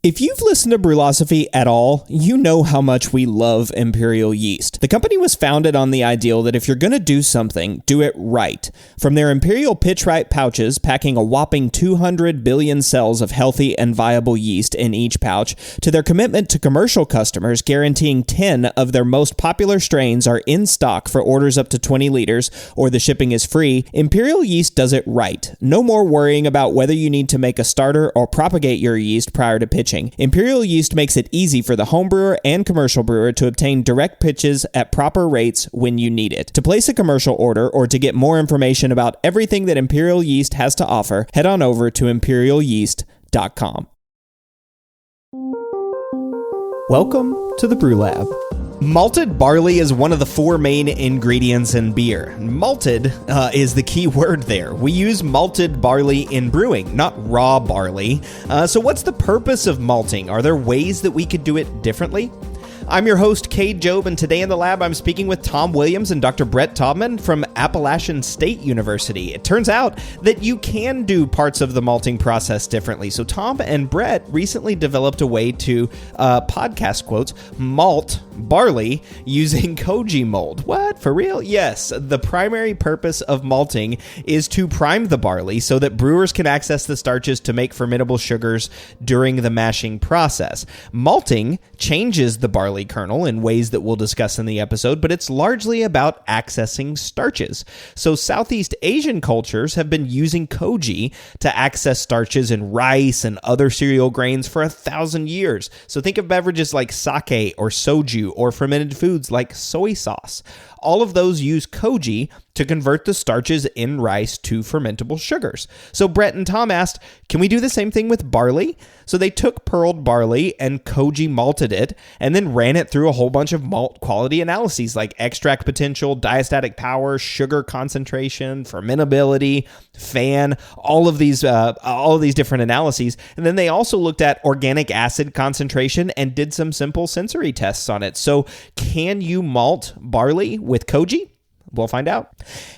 If you've listened to Brewlosophy at all, you know how much we love Imperial Yeast. The company was founded on the ideal that if you're going to do something, do it right. From their Imperial Pitch-Right pouches, packing a whopping 200 billion cells of healthy and viable yeast in each pouch, to their commitment to commercial customers, guaranteeing 10 of their most popular strains are in stock for orders up to 20 liters, or the shipping is free, Imperial Yeast does it right. No more worrying about whether you need to make a starter or propagate your yeast prior to pitching. Imperial Yeast makes it easy for the home brewer and commercial brewer to obtain direct pitches at proper rates when you need it. To place a commercial order or to get more information about everything that Imperial Yeast has to offer, head on over to imperialyeast.com. Welcome to the Brew Lab. Malted barley is one of the four main ingredients in beer. Malted is the key word there. We use malted barley in brewing, not raw barley. So what's the purpose of malting? Are there ways that we could do it differently? I'm your host, Cade Job, and today in the lab I'm speaking with Tom Williams and Dr. Brett Taubman from Appalachian State University. It turns out that you can do parts of the malting process differently. So Tom and Brett recently developed a way to, podcast quotes, malt barley using Koji mold. What? For real? Yes. The primary purpose of malting is to prime the barley so that brewers can access the starches to make fermentable sugars during the mashing process. Malting changes the barley kernel in ways that we'll discuss in the episode, but it's largely about accessing starches. So Southeast Asian cultures have been using Koji to access starches in rice and other cereal grains for 1,000 years. So think of beverages like sake or soju or fermented foods like soy sauce. All of those use Koji to convert the starches in rice to fermentable sugars. So Brett and Tom asked, can we do the same thing with barley? So they took pearled barley and Koji malted it and then ran it through a whole bunch of malt quality analyses like extract potential, diastatic power, sugar concentration, fermentability, fan, all of these different analyses. And then they also looked at organic acid concentration and did some simple sensory tests on it. So can you malt barley with Koji? We'll find out.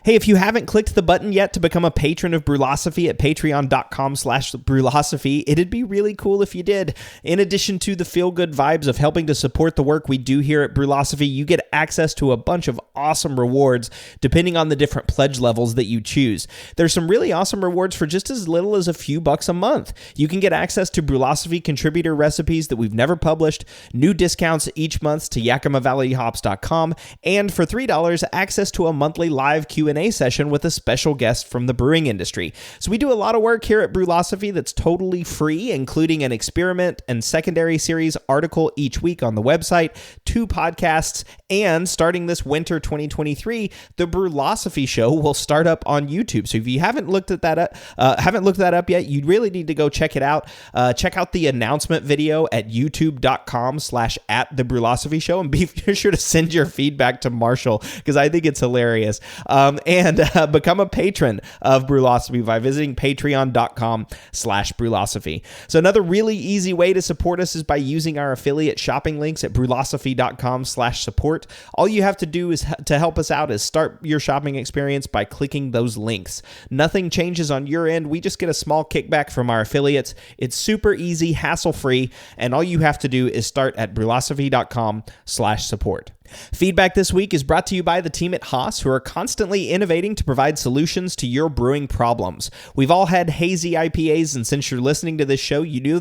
Hey, if you haven't clicked the button yet to become a patron of Brewlosophy at patreon.com/Brewlosophy, it'd be really cool if you did. In addition to the feel-good vibes of helping to support the work we do here at Brewlosophy, you get access to a bunch of awesome rewards depending on the different pledge levels that you choose. There's some really awesome rewards for just as little as a few bucks a month. You can get access to Brewlosophy contributor recipes that we've never published, new discounts each month to YakimaValleyHops.com, and for $3, access to a monthly live Q&A session with a special guest from the brewing industry. So we do a lot of work here at Brewlosophy that's totally free, including an experiment and secondary series article each week on the website, 2 podcasts, and starting this winter 2023, the Brewlosophy Show will start up on YouTube. So if you haven't looked that up yet, you really need to go check it out. Check out the announcement video at youtube.com/@thebrewlosophy show, and be sure to send your feedback to Marshall because I think it's hilarious. And become a patron of Brewlosophy by visiting patreon.com/Brewlosophy. So another really easy way to support us is by using our affiliate shopping links at brewlosophy.com/support. All you have to do is to help us out is start your shopping experience by clicking those links. Nothing changes on your end. We just get a small kickback from our affiliates. It's super easy, hassle-free, and all you have to do is start at brewlosophy.com/support. Feedback this week is brought to you by the team at Haas, who are constantly innovating to provide solutions to your brewing problems. We've all had hazy IPAs, and since you're listening to this show, you know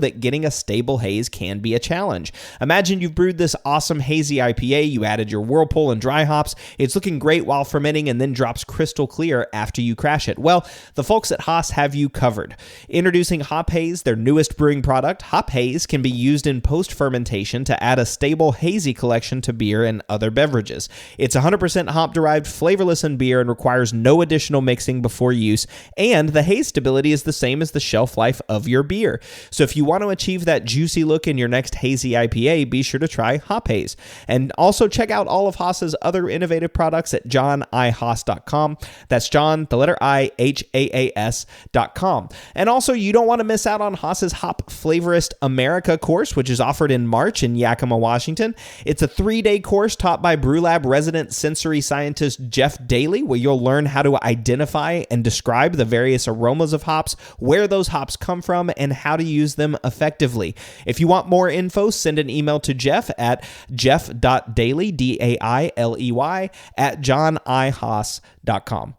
that getting a stable haze can be a challenge. Imagine you've brewed this awesome hazy IPA, you added your whirlpool and dry hops, it's looking great while fermenting and then drops crystal clear after you crash it. Well, the folks at Haas have you covered. Introducing Hop Haze, their newest brewing product, Hop Haze can be used in post-fermentation to add a stable hazy collection to beer and other beverages. It's 100% hop-derived, flavorless in beer, and requires no additional mixing before use, and the haze stability is the same as the shelf life of your beer. So if you want to achieve that juicy look in your next hazy IPA, be sure to try Hop Haze. And also check out all of Haas's other innovative products at johnihaas.com. That's John, the letter I, HAAS.com. And also, you don't want to miss out on Haas's Hop Flavorist America course, which is offered in March in Yakima, Washington. It's a 3 3-day course taught by BrewLab resident sensory scientist Jeff Daly, where you'll learn how to identify and describe the various aromas of hops, where those hops come from, and how to use them effectively. If you want more info, send an email to Jeff at jeff.daily, Dailey, at johnihaas.com.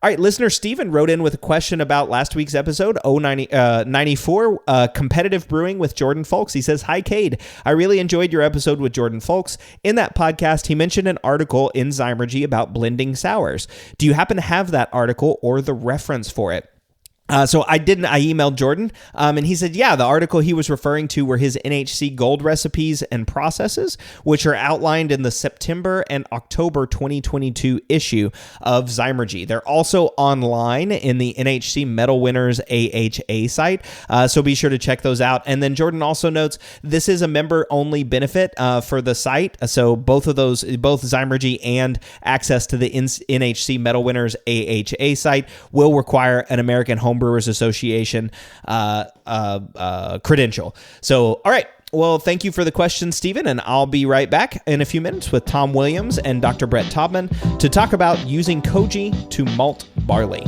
All right, listener Steven wrote in with a question about last week's episode, 94, Competitive Brewing with Jordan Folks. He says, "Hi, Cade. I really enjoyed your episode with Jordan Folks. In that podcast, he mentioned an article in Zymergy about blending sours. Do you happen to have that article or the reference for it?" So I emailed Jordan, and he said, yeah, the article he was referring to were his NHC Gold recipes and processes, which are outlined in the September and October 2022 issue of Zymergy. They're also online in the NHC Medal Winners AHA site, so be sure to check those out. And then Jordan also notes, this is a member-only benefit for the site, so both Zymergy and access to the NHC Medal Winners AHA site will require an American Homebrewers Association credential. So, all right. Well, thank you for the question, Stephen, and I'll be right back in a few minutes with Tom Williams and Dr. Brett Taubman to talk about using Koji to malt barley.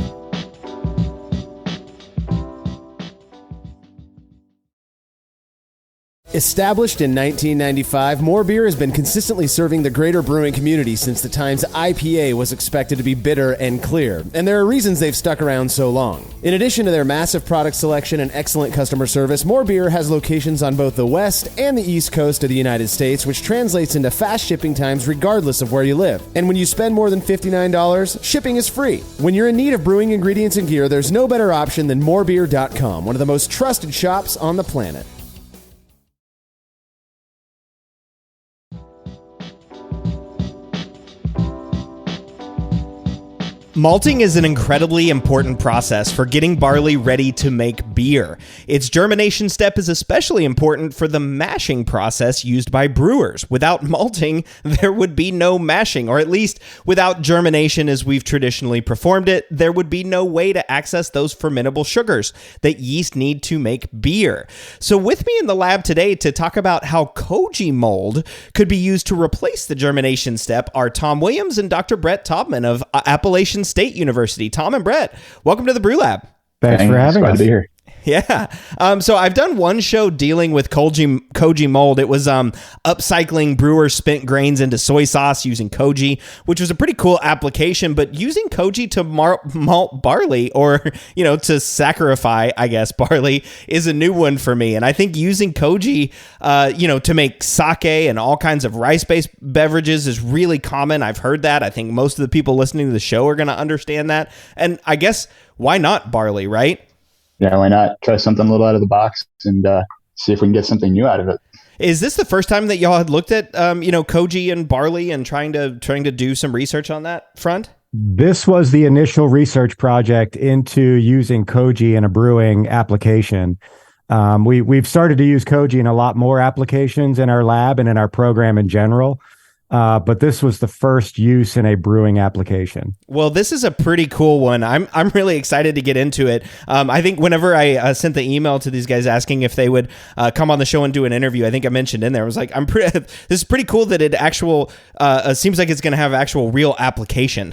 Established in 1995, More Beer has been consistently serving the greater brewing community since the times IPA was expected to be bitter and clear, and there are reasons they've stuck around so long. In addition to their massive product selection and excellent customer service, More Beer has locations on both the west and the east coast of the United States, which translates into fast shipping times regardless of where you live. And when you spend more than $59, shipping is free. When you're in need of brewing ingredients and gear, there's no better option than morebeer.com, one of the most trusted shops on the planet. Malting is an incredibly important process for getting barley ready to make beer. Its germination step is especially important for the mashing process used by brewers. Without malting, there would be no mashing, or at least without germination as we've traditionally performed it, there would be no way to access those fermentable sugars that yeast need to make beer. So with me in the lab today to talk about how Koji mold could be used to replace the germination step are Tom Williams and Dr. Brett Taubman of Appalachian State University. Tom and Brett, welcome to the Brew Lab. Thanks for having us. Glad to be here. Yeah. So I've done one show dealing with Koji mold. It was upcycling brewers' spent grains into soy sauce using Koji, which was a pretty cool application. But using Koji to malt barley, or to saccharify, I guess, barley, is a new one for me. And I think using Koji, to make sake and all kinds of rice-based beverages is really common. I've heard that. I think most of the people listening to the show are going to understand that. And I guess why not barley, right? Yeah, why not try something a little out of the box and see if we can get something new out of it. Is this the first time that y'all had looked at, Koji and barley and trying to do some research on that front? This was the initial research project into using Koji in a brewing application. We've started to use Koji in a lot more applications in our lab and in our program in general. But this was the first use in a brewing application. Well, this is a pretty cool one. I'm really excited to get into it. I think whenever I sent the email to these guys asking if they would come on the show and do an interview, I think I mentioned in there, I was like, this is pretty cool that it seems like it's going to have actual real application,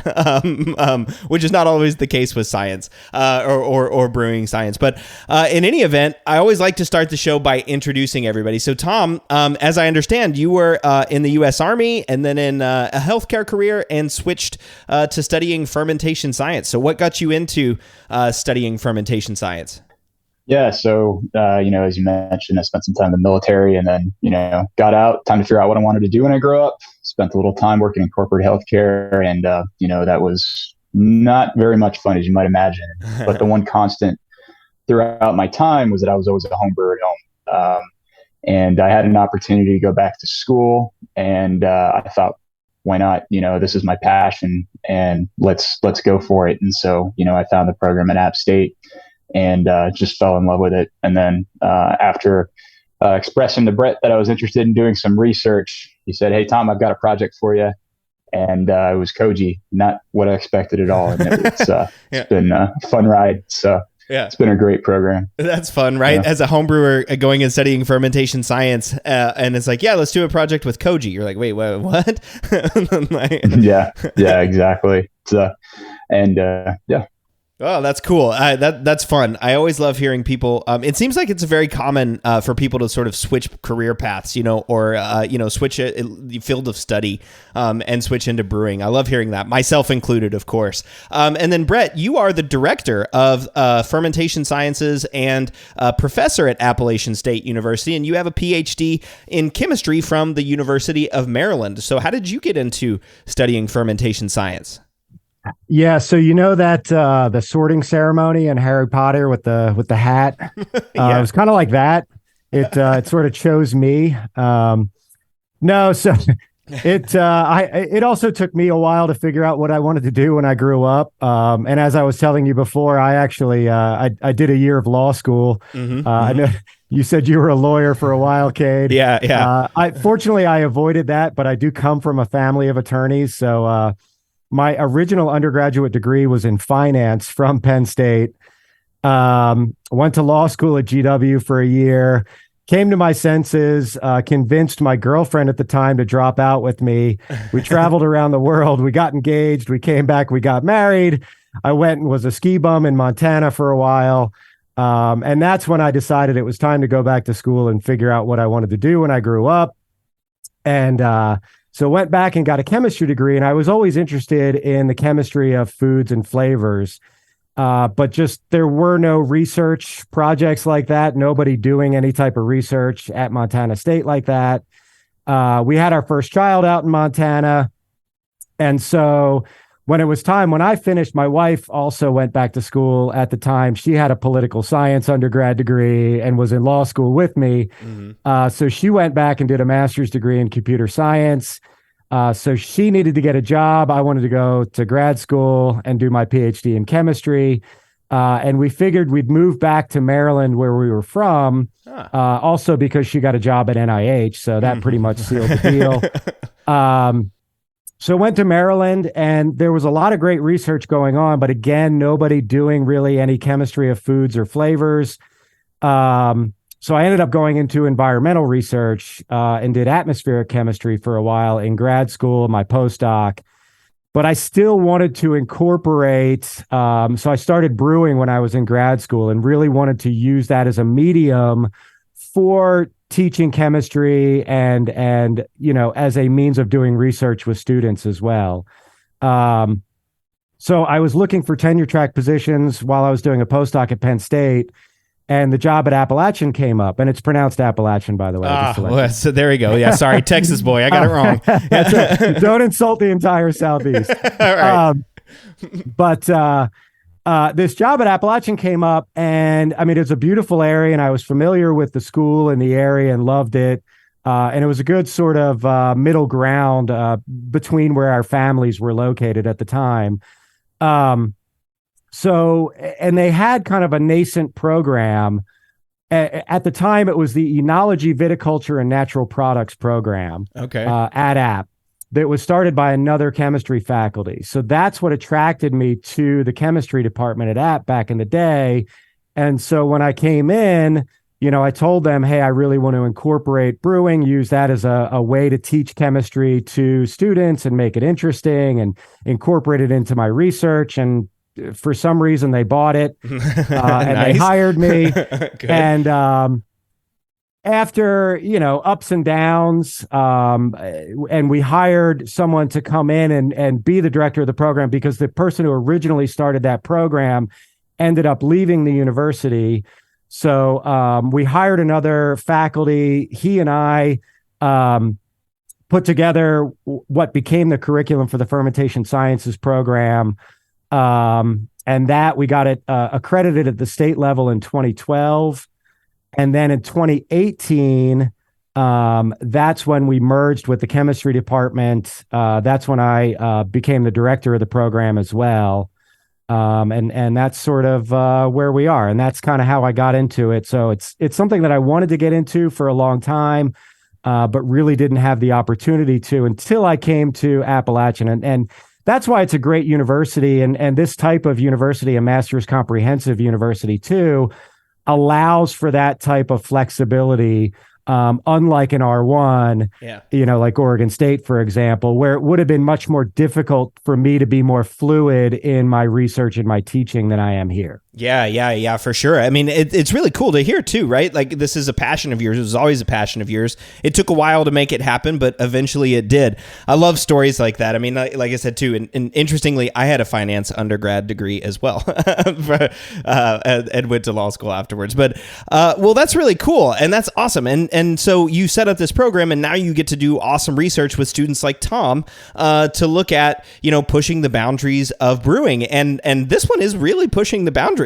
which is not always the case with science or brewing science. But in any event, I always like to start the show by introducing everybody. So Tom, as I understand, you were in the U.S. Army and then in a healthcare career and switched to studying fermentation science. So what got you into studying fermentation science? Yeah, so, as you mentioned, I spent some time in the military and then, got out, time to figure out what I wanted to do when I grew up. Spent a little time working in corporate healthcare and, that was not very much fun, as you might imagine. But the one constant throughout my time was that I was always a home brewer at home. And I had an opportunity to go back to school, and I thought, why not? This is my passion, and let's go for it. And so, I found the program at App State and just fell in love with it. And then after expressing to Brett that I was interested in doing some research, he said, "Hey, Tom, I've got a project for you." And it was Koji, not what I expected at all. And it's been a fun ride. So. Yeah. It's been a great program. That's fun, right? Yeah. As a home brewer going and studying fermentation science, and it's like, yeah, let's do a project with Koji. You're like, wait, what? Yeah, exactly. So, yeah. Oh, that's cool. That's fun. I always love hearing people. It seems like it's very common for people to sort of switch career paths, or switch a field of study and switch into brewing. I love hearing that, myself included, of course. And then Brett, you are the director of fermentation sciences and professor at Appalachian State University, and you have a PhD in chemistry from the University of Maryland. So, how did you get into studying fermentation science? Yeah, so that the sorting ceremony in Harry Potter with the hat, It was kind of like that. It sort of chose me. No, so it also took me a while to figure out what I wanted to do when I grew up. And as I was telling you before, I actually I did a year of law school. Mm-hmm, I know you said you were a lawyer for a while, Cade. Yeah. Fortunately, I avoided that, but I do come from a family of attorneys, so. My original undergraduate degree was in finance from Penn State. Went to law school at GW for a year, came to my senses, convinced my girlfriend at the time to drop out with me. We traveled around the world. We got engaged. We came back. We got married. I went and was a ski bum in Montana for a while. And that's when I decided it was time to go back to school and figure out what I wanted to do when I grew up. And, so went back and got a chemistry degree, and I was always interested in the chemistry of foods and flavors. But just there were no research projects like that, nobody doing any type of research at Montana State like that. We had our first child out in Montana. And so when it was time, when I finished, my wife also went back to school at the time. She had a political science undergrad degree and was in law school with me. Mm-hmm. So she went back and did a master's degree in computer science. So she needed to get a job. I wanted to go to grad school and do my PhD in chemistry. And we figured we'd move back to Maryland where we were from, also because she got a job at NIH. So that pretty much sealed the deal. So went to Maryland, and there was a lot of great research going on, but again, nobody doing really any chemistry of foods or flavors. So I ended up going into environmental research and did atmospheric chemistry for a while in grad school, my postdoc. But I still wanted to incorporate, so I started brewing when I was in grad school and really wanted to use that as a medium for teaching chemistry and as a means of doing research with students as well. So I was looking for tenure track positions while I was doing a postdoc at Penn State, and the job at Appalachian came up, and it's pronounced Appalachian, by the way. So there we go. Yeah, sorry, Texas boy, I got it wrong. That's right. Don't insult the entire Southeast. All right. But this job at Appalachian came up, and I mean, it's a beautiful area, and I was familiar with the school and the area and loved it. And it was a good sort of middle ground between where our families were located at the time. So, and they had kind of a nascent program. At the time, it was the Enology, Viticulture, and Natural Products program at App that was started by another chemistry faculty. So that's what attracted me to the chemistry department at App back in the day. And so when I came in, I told them, hey, I really want to incorporate brewing, use that as a way to teach chemistry to students and make it interesting and incorporate it into my research. And for some reason, they bought it and they hired me. And after, ups and downs, and we hired someone to come in and be the director of the program because the person who originally started that program ended up leaving the university. So we hired another faculty. He and I put together what became the curriculum for the Fermentation Sciences program. And that we got it accredited at the state level in 2012. And then in 2018, that's when we merged with the chemistry department. That's when I became the director of the program as well. And that's sort of where we are. And that's kind of how I got into it. So it's something that I wanted to get into for a long time, but really didn't have the opportunity to until I came to Appalachian. And that's why it's a great university. And this type of university, a master's comprehensive university too, allows for that type of flexibility. Unlike an R1, like Oregon State, for example, where it would have been much more difficult for me to be more fluid in my research and my teaching than I am here. Yeah, for sure. I mean, it's really cool to hear too, right? Like, this is a passion of yours. It was always a passion of yours. It took a while to make it happen, but eventually it did. I love stories like that. I mean, like I said too, and interestingly, I had a finance undergrad degree as well, and went to law school afterwards. But well, that's really cool, and that's awesome. And so you set up this program, and now you get to do awesome research with students like Tom to look at, pushing the boundaries of brewing, and this one is really pushing the boundaries.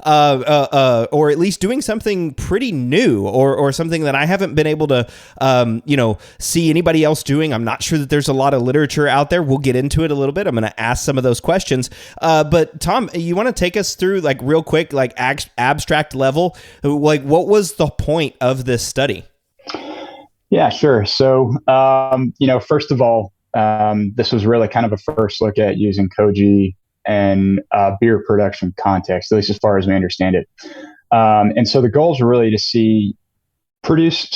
Or at least doing something pretty new, or something that I haven't been able to, see anybody else doing. I'm not sure that there's a lot of literature out there. We'll get into it a little bit. I'm going to ask some of those questions. But Tom, you want to take us through, like, real quick, like abstract level, like, what was the point of this study? Yeah, sure. So, first of all, this was really kind of a first look at using Koji and beer production context, at least as far as we understand it. And so the goals were really to produce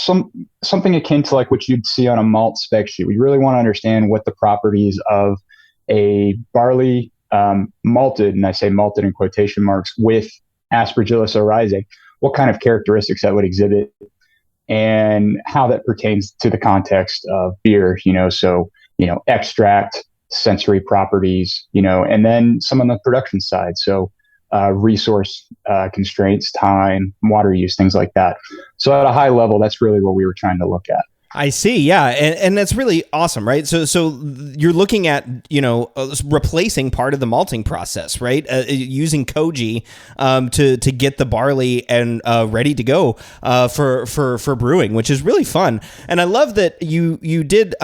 something akin to like what you'd see on a malt spec sheet. We really want to understand what the properties of a barley malted, and I say malted in quotation marks, with Aspergillus oryzae, what kind of characteristics that would exhibit, and how that pertains to the context of beer, extract, sensory properties, and then some on the production side. So resource constraints, time, water use, things like that. So at a high level, that's really what we were trying to look at. I see. Yeah. And that's really awesome, right? So you're looking at, replacing part of the malting process, right? Using Koji to get the barley and ready to go for brewing, which is really fun. And I love that you did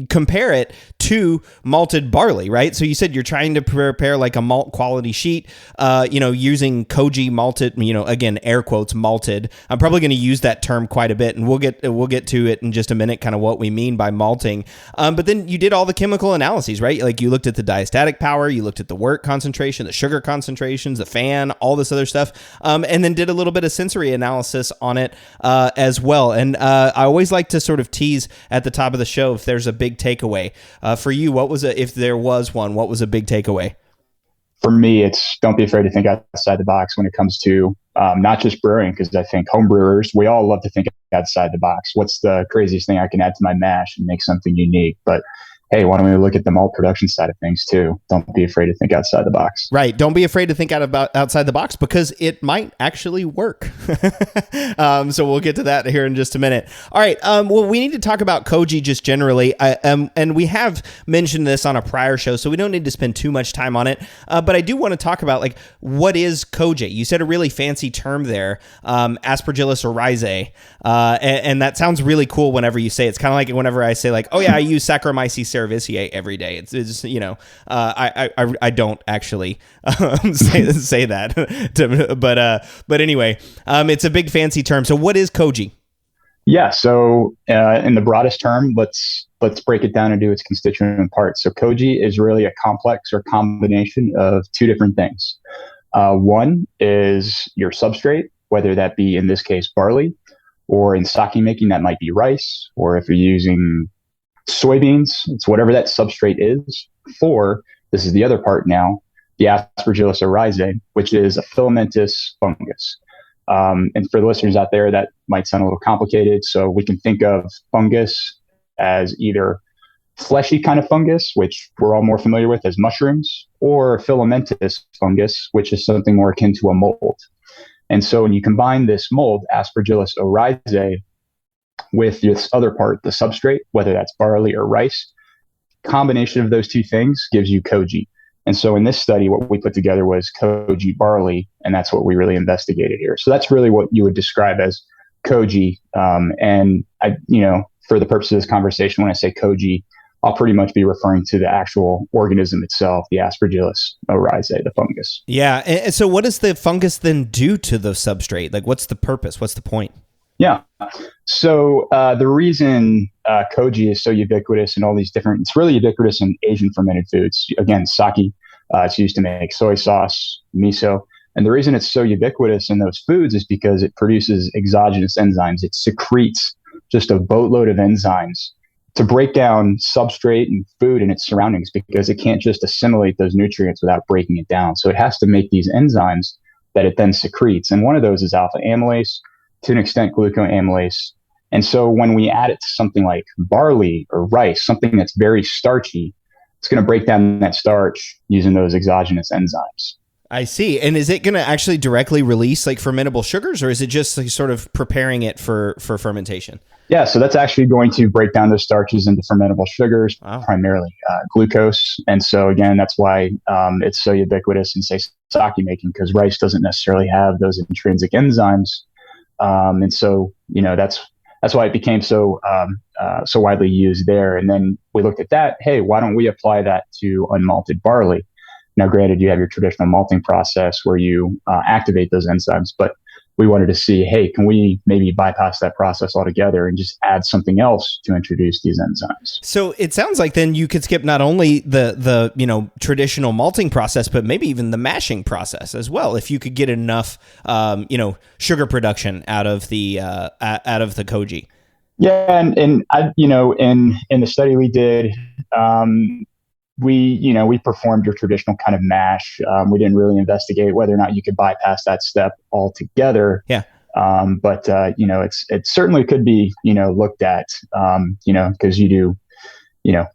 compare it to malted barley, right? So you said you're trying to prepare like a malt quality sheet, using Koji malted, again, air quotes, malted. I'm probably going to use that term quite a bit, and we'll get to it in just a minute, kind of what we mean by malting. But then you did all the chemical analyses, right? Like, you looked at the diastatic power, you looked at the wort concentration, the sugar concentrations, the fan, all this other stuff, and then did a little bit of sensory analysis on it as well. And I always like to sort of tease at the top of the show if there's a big takeaway. For you, if there was one, what was a big takeaway? For me, it's don't be afraid to think outside the box when it comes to not just brewing, because I think home brewers, we all love to think outside the box. What's the craziest thing I can add to my mash and make something unique? But hey, why don't we look at the malt production side of things too? Don't be afraid to think outside the box. Right. Don't be afraid to think outside the box, because it might actually work. So we'll get to that here in just a minute. All right. Well, we need to talk about Koji just generally. And we have mentioned this on a prior show, so we don't need to spend too much time on it. But I do want to talk about, like, what is Koji? You said a really fancy term there, Aspergillus oryzae. And that sounds really cool whenever you say it. It's kind of like whenever I say, like, oh yeah, I use Saccharomyces cerevisiae every day. It's just, I don't actually say that, but anyway, it's a big fancy term. So what is Koji? Yeah. So in the broadest term, let's break it down into its constituent parts. So Koji is really a complex or combination of two different things. One is your substrate, whether that be, in this case, barley, or in sake making, that might be rice, or if you're using soybeans, it's whatever that substrate is. For, this is the other part now, the Aspergillus oryzae, which is a filamentous fungus. And for the listeners out there, that might sound a little complicated. So we can think of fungus as either fleshy kind of fungus, which we're all more familiar with as mushrooms, or filamentous fungus, which is something more akin to a mold. And so when you combine this mold, Aspergillus oryzae, with this other part, the substrate, whether that's barley or rice, combination of those two things gives you Koji. And so in this study, what we put together was Koji barley, and that's what we really investigated here. So that's really what you would describe as Koji. And I, for the purpose of this conversation, when I say Koji, I'll pretty much be referring to the actual organism itself, the Aspergillus oryzae, the fungus. Yeah. And so what does the fungus then do to the substrate? Like, what's the purpose? What's the point? Yeah. So the reason Koji is so ubiquitous in all these different, it's really ubiquitous in Asian fermented foods. Again, sake, it's used to make soy sauce, miso. And the reason it's so ubiquitous in those foods is because it produces exogenous enzymes. It secretes just a boatload of enzymes to break down substrate and food and its surroundings, because it can't just assimilate those nutrients without breaking it down. So it has to make these enzymes that it then secretes. And one of those is alpha amylase, to an extent glucoamylase. And so when we add it to something like barley or rice, something that's very starchy, it's going to break down that starch using those exogenous enzymes. I see. And is it going to actually directly release like fermentable sugars, or is it just like sort of preparing it for fermentation? Yeah, so that's actually going to break down those starches into fermentable sugars, primarily glucose. And so again, that's why it's so ubiquitous in, say, sake making, because rice doesn't necessarily have those intrinsic enzymes. And so, that's why it became so widely used there. And then we looked at that. Hey, why don't we apply that to unmalted barley? Now, granted, you have your traditional malting process where you activate those enzymes, but we wanted to see, hey, can we maybe bypass that process altogether and just add something else to introduce these enzymes? So it sounds like then you could skip not only the traditional malting process, but maybe even the mashing process as well, if you could get enough sugar production out of the Koji. Yeah, and I, in the study we did, we performed your traditional kind of mash. We didn't really investigate whether or not you could bypass that step altogether. Yeah. But it certainly could be, looked at, because you do,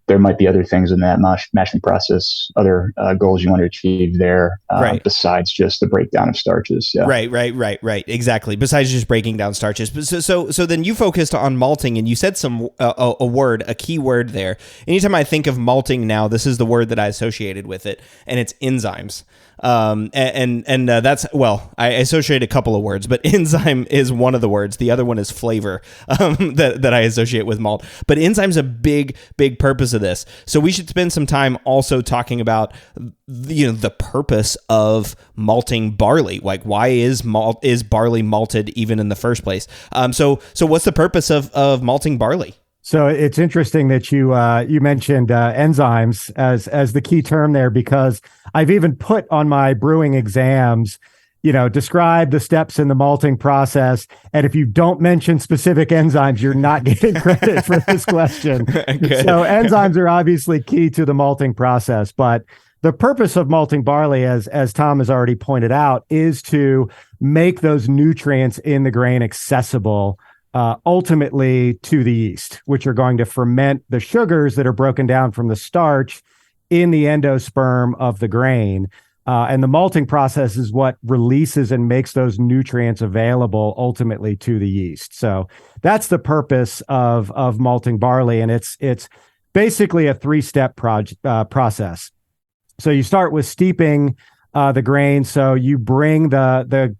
there might be other things in that mashing process, other goals you want to achieve there, right, besides just the breakdown of starches. Yeah. Right. Exactly. Besides just breaking down starches. So then you focused on malting, and you said a key word there. Anytime I think of malting now, this is the word that I associated with it, and it's enzymes. That's, well, I associate a couple of words, but enzyme is one of the words. The other one is flavor, that I associate with malt, but enzyme's a big purpose of this. So we should spend some time also talking about, the purpose of malting barley. Like, why is barley malted even in the first place? So what's the purpose of malting barley? So it's interesting that you mentioned enzymes as the key term there, because I've even put on my brewing exams, describe the steps in the malting process. And if you don't mention specific enzymes, you're not getting credit for this question. So enzymes are obviously key to the malting process. But the purpose of malting barley, as Tom has already pointed out, is to make those nutrients in the grain accessible ultimately to the yeast, which are going to ferment the sugars that are broken down from the starch in the endosperm of the grain. And the malting process is what releases and makes those nutrients available ultimately to the yeast. So that's the purpose of malting barley. And it's basically a 3-step process. So you start with steeping the grain. So you bring the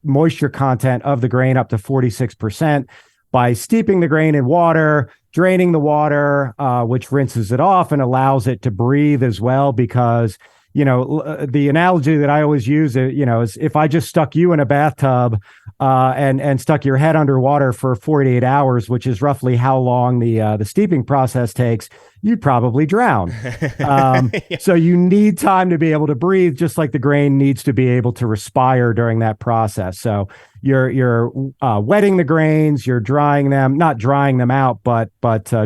moisture content of the grain up to 46% by steeping the grain in water, draining the water, which rinses it off and allows it to breathe as well. Because, the analogy that I always use, is if I just stuck you in a bathtub and stuck your head underwater for 48 hours, which is roughly how long the steeping process takes, you'd probably drown. So you need time to be able to breathe, just like the grain needs to be able to respire during that process. So you're wetting the grains, you're drying them, not drying them out, but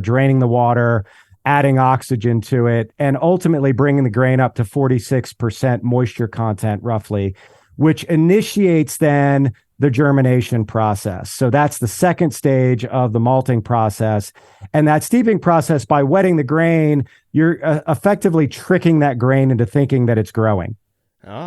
draining the water, adding oxygen to it, and ultimately bringing the grain up to 46% moisture content roughly, which initiates then the germination process. So that's the second stage of the malting process. And that steeping process, by wetting the grain, you're effectively tricking that grain into thinking that it's growing.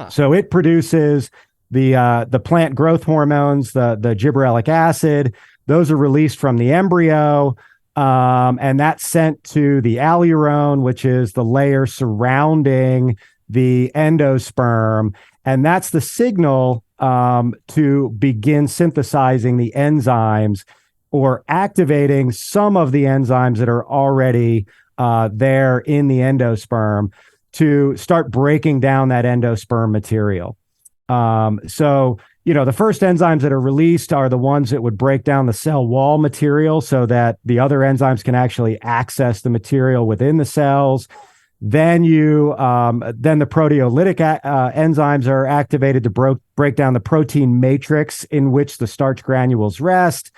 So it produces the plant growth hormones, the gibberellic acid. Those are released from the embryo, and that's sent to the alurone, which is the layer surrounding the endosperm. And that's the signal to begin synthesizing the enzymes, or activating some of the enzymes that are already there in the endosperm, to start breaking down that endosperm material. So the first enzymes that are released are the ones that would break down the cell wall material so that the other enzymes can actually access the material within the cells. Then then the proteolytic enzymes are activated to break down the protein matrix in which the starch granules rest.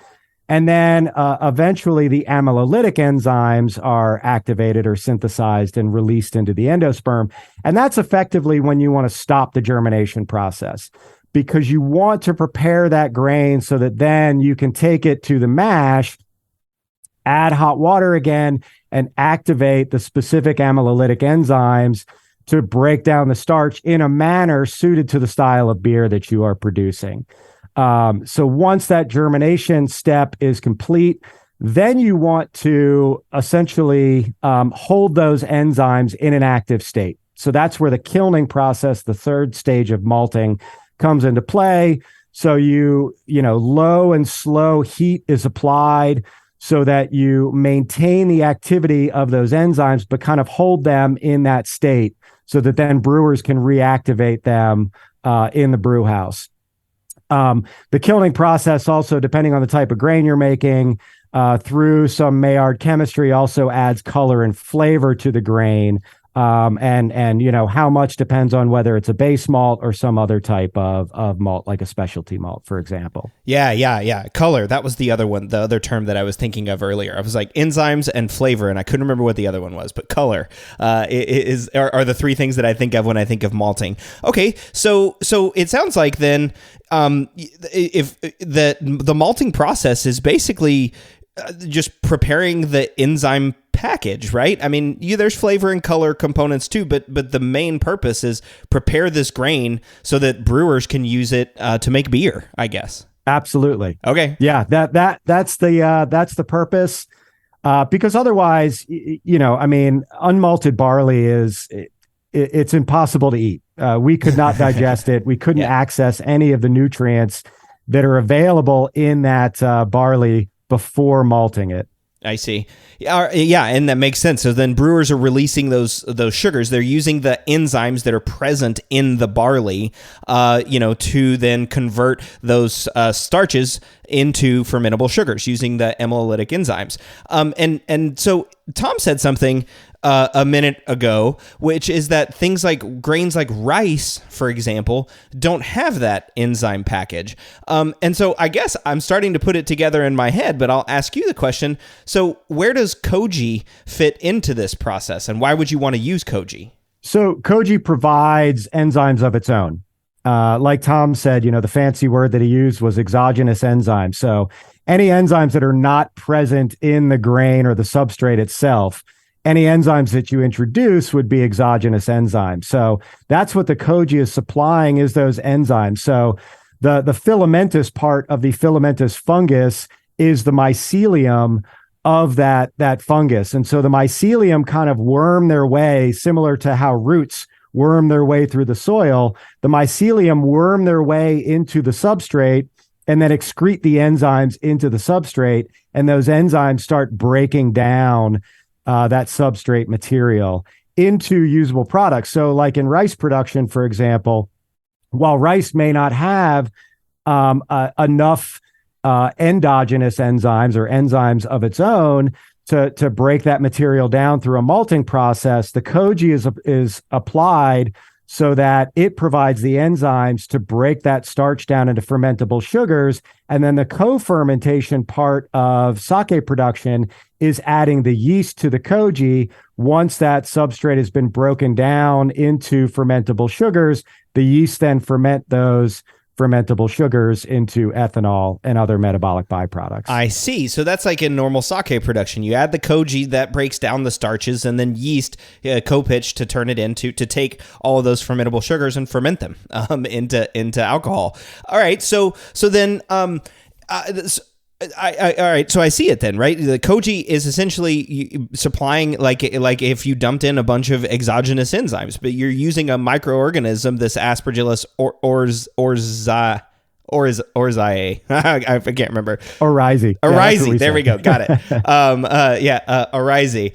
And then eventually the amylolytic enzymes are activated or synthesized and released into the endosperm. And that's effectively when you want to stop the germination process, because you want to prepare that grain so that then you can take it to the mash, add hot water again, and activate the specific amylolytic enzymes to break down the starch in a manner suited to the style of beer that you are producing. So once that germination step is complete, then you want to essentially hold those enzymes in an active state. So that's where the kilning process, the third stage of malting, comes into play. So low and slow heat is applied so that you maintain the activity of those enzymes, but kind of hold them in that state so that then brewers can reactivate them in the brew house. The kilning process also, depending on the type of grain you're making, through some Maillard chemistry, also adds color and flavor to the grain. And how much depends on whether it's a base malt or some other type of malt, like a specialty malt, for example. Yeah. Color. That was the other term that I was thinking of earlier. I was like enzymes and flavor, and I couldn't remember what the other one was, but color are the three things that I think of when I think of malting. Okay. So it sounds like then, if the malting process is basically just preparing the enzyme package, right? I mean, there's flavor and color components too, but the main purpose is prepare this grain so that brewers can use it to make beer, I guess. Absolutely. Okay. Yeah, that's the purpose. Because otherwise, unmalted barley it's impossible to eat. We could not digest it. We couldn't access any of the nutrients that are available in that barley before malting it. I see. Yeah, and that makes sense. So then brewers are releasing those sugars. They're using the enzymes that are present in the barley, to then convert those starches into fermentable sugars using the amylolytic enzymes. And so Tom said something a minute ago, which is that things like grains like rice, for example, don't have that enzyme package. And so I guess I'm starting to put it together in my head, but I'll ask you the question. So where does Koji fit into this process, and why would you want to use Koji? So Koji provides enzymes of its own. Like Tom said, the fancy word that he used was exogenous enzymes. So any enzymes that are not present in the grain or the substrate itself, any enzymes that you introduce would be exogenous enzymes. So that's what the Koji is supplying, is those enzymes. So the filamentous part of the filamentous fungus is the mycelium of that fungus. And so the mycelium kind of worm their way, similar to how roots worm their way through the soil. The mycelium worm their way into the substrate and then excrete the enzymes into the substrate. And those enzymes start breaking down that substrate material into usable products. So like in rice production, for example, while rice may not have enough endogenous enzymes or enzymes of its own to break that material down through a malting process, the Koji is applied so that it provides the enzymes to break that starch down into fermentable sugars. And then the co-fermentation part of sake production is adding the yeast to the Koji. Once that substrate has been broken down into fermentable sugars, the yeast then ferment those fermentable sugars into ethanol and other metabolic byproducts. I see. So that's like in normal sake production. You add the Koji that breaks down the starches, and then yeast co-pitch to turn it into, to take all of those fermentable sugars and ferment them into alcohol. All right. So then, all right, so I see it then, right? The Koji is essentially supplying, like if you dumped in a bunch of exogenous enzymes, but you're using a microorganism, this Aspergillus Orizai. I can't remember. Orizi. Orizi. There we go. Got it. Orizi.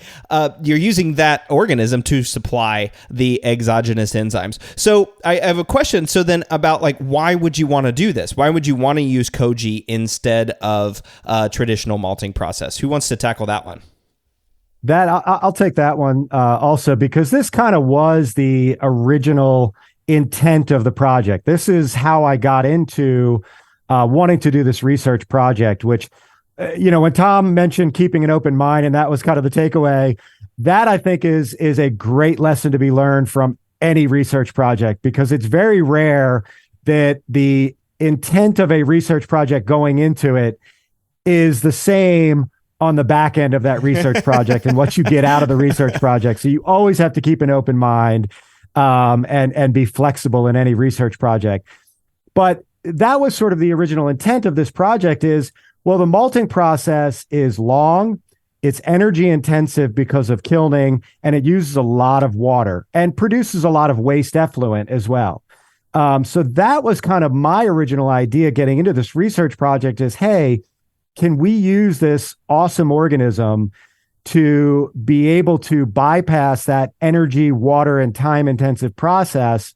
You're using that organism to supply the exogenous enzymes. So I have a question. So then about like, why would you want to do this? Why would you want to use Koji instead of traditional malting process? Who wants to tackle that one? That I'll take that one also, because this kind of was the original intent of the project. This is how I got into wanting to do this research project, which, when Tom mentioned keeping an open mind, and that was kind of the takeaway, that I think is a great lesson to be learned from any research project, because it's very rare that the intent of a research project going into it is the same on the back end of that research project and what you get out of the research project. So you always have to keep an open mind and be flexible in any research project. But that was sort of the original intent of this project is, well, the malting process is long, it's energy intensive because of kilning, and it uses a lot of water and produces a lot of waste effluent as well. So that was kind of my original idea getting into this research project is, hey, can we use this awesome organism to be able to bypass that energy, water, and time-intensive process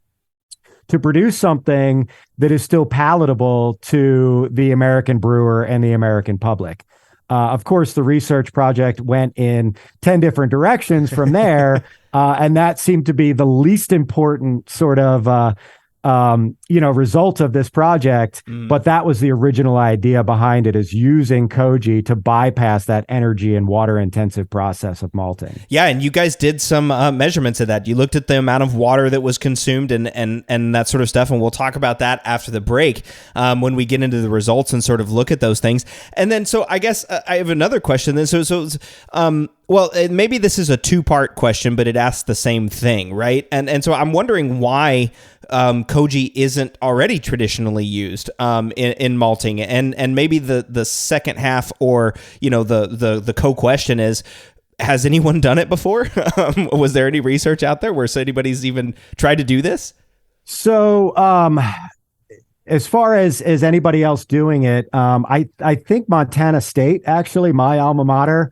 to produce something that is still palatable to the American brewer and the American public? Of course, the research project went in 10 different directions from there, and that seemed to be the least important sort of result of this project, but that was the original idea behind it, is using Koji to bypass that energy and water intensive process of malting. Yeah, and you guys did some measurements of that. You looked at the amount of water that was consumed and that sort of stuff, and we'll talk about that after the break when we get into the results and sort of look at those things. And then, so I guess I have another question then. Well, maybe this is a two-part question, but it asks the same thing, right? And so I'm wondering why Koji isn't already traditionally used in malting, and maybe the second half, or the co-question is, has anyone done it before? Was there any research out there where anybody's even tried to do this? So as far as anybody else doing it, I think Montana State, actually, my alma mater,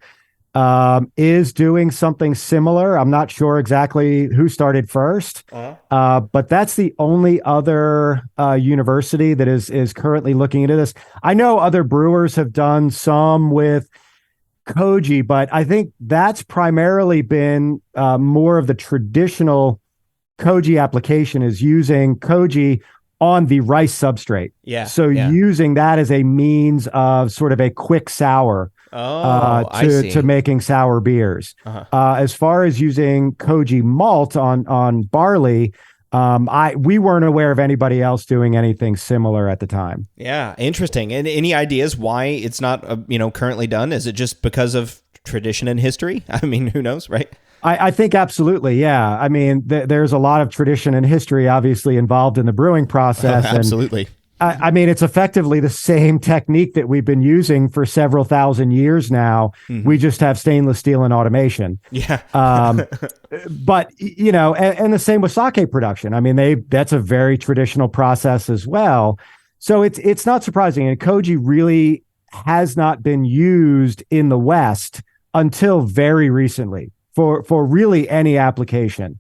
is doing something similar. I'm not sure exactly who started first, but that's the only other university that is currently looking into this. I know other brewers have done some with Koji, but I think that's primarily been more of the traditional Koji application, is using Koji on the rice substrate. Yeah. So using that as a means of sort of a quick sour to making sour beers. As far as using Koji malt on barley, we weren't aware of anybody else doing anything similar at the time. Yeah, interesting. And any ideas why it's not currently done? Is it just because of tradition and history? I mean, who knows, right? I think absolutely, yeah. I mean, there's a lot of tradition and history obviously involved in the brewing process. Absolutely. I mean, it's effectively the same technique that we've been using for several thousand years now. Mm-hmm. We just have stainless steel and automation. Yeah. But, and the same with sake production. I mean, that's a very traditional process as well. So it's not surprising. And Koji really has not been used in the West until very recently for really any application.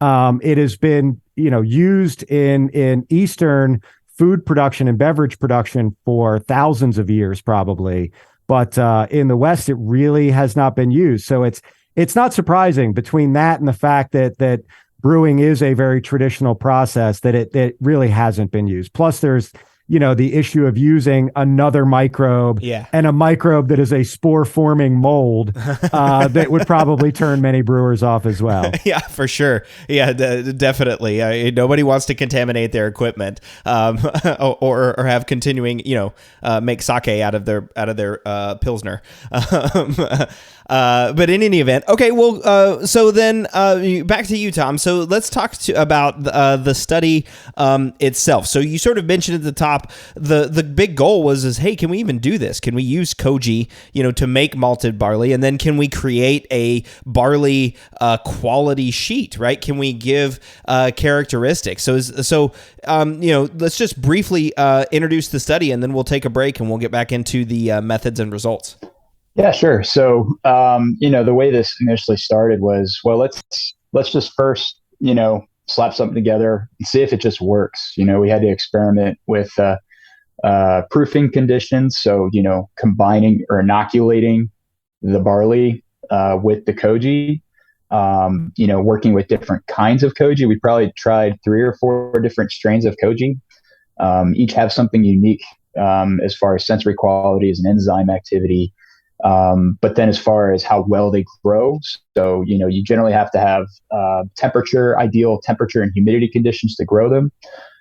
It has been, used in Eastern food production and beverage production for thousands of years, probably. But in the West, it really has not been used. So it's not surprising, between that and the fact that brewing is a very traditional process, that it really hasn't been used. Plus, there's the issue of using another microbe, and a microbe that is a spore-forming mold that would probably turn many brewers off as well. Yeah, for sure. Yeah, definitely. Nobody wants to contaminate their equipment, or have continuing, make sake out of their pilsner. But in any event, okay. Well, so then back to you, Tom. So let's talk about the study itself. So you sort of mentioned at the top top, the big goal was, hey, can we even do this? Can we use Koji, to make malted barley? And then can we create a barley quality sheet, right? Can we give characteristics? So let's just briefly introduce the study, and then we'll take a break and we'll get back into the methods and results. Yeah, sure. So, the way this initially started was, well, let's just first, slap something together and see if it just works. We had to experiment with proofing conditions. So, combining or inoculating the barley with the Koji, working with different kinds of Koji. We probably tried 3 or 4 different strains of Koji. Each have something unique as far as sensory qualities and enzyme activity. But then as far as how well they grow, so, you generally have to have ideal temperature and humidity conditions to grow them.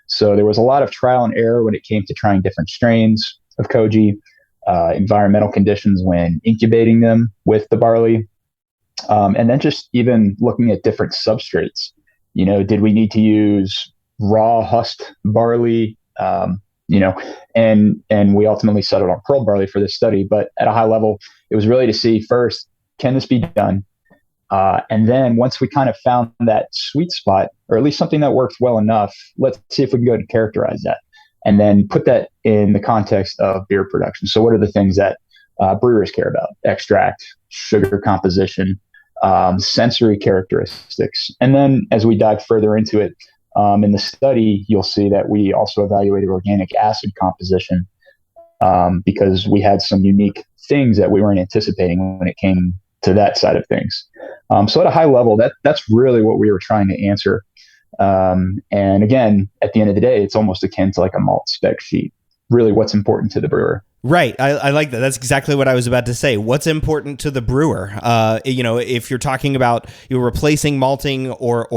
So there was a lot of trial and error when it came to trying different strains of Koji, environmental conditions when incubating them with the barley. And then just even looking at different substrates. Did we need to use raw husked barley? And we ultimately settled on pearl barley for this study. But at a high level, it was really to see first, can this be done? And then once we kind of found that sweet spot, or at least something that works well enough, let's see if we can go and characterize that. And then put that in the context of beer production. So what are the things that brewers care about? Extract, sugar composition, sensory characteristics. And then as we dive further into it, in the study, you'll see that we also evaluated organic acid composition because we had some unique things that we weren't anticipating when it came to that side of things. So at a high level, that's really what we were trying to answer. And again, at the end of the day, it's almost akin to like a malt spec sheet. Really, what's important to the brewer. Right. I like that. That's exactly what I was about to say. What's important to the brewer? If you're talking about replacing malting or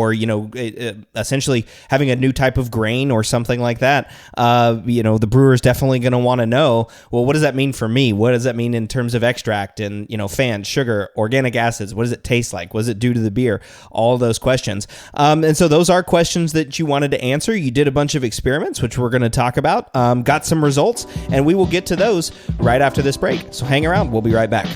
essentially having a new type of grain or something like that, the brewer is definitely going to want to know, well, what does that mean for me? What does that mean in terms of extract and, fan, sugar, organic acids? What does it taste like? What does it do to the beer? All of those questions. And so those are questions that you wanted to answer. You did a bunch of experiments, which we're going to talk about, got some results, and we will get to those right after this break. So hang around. We'll be right back.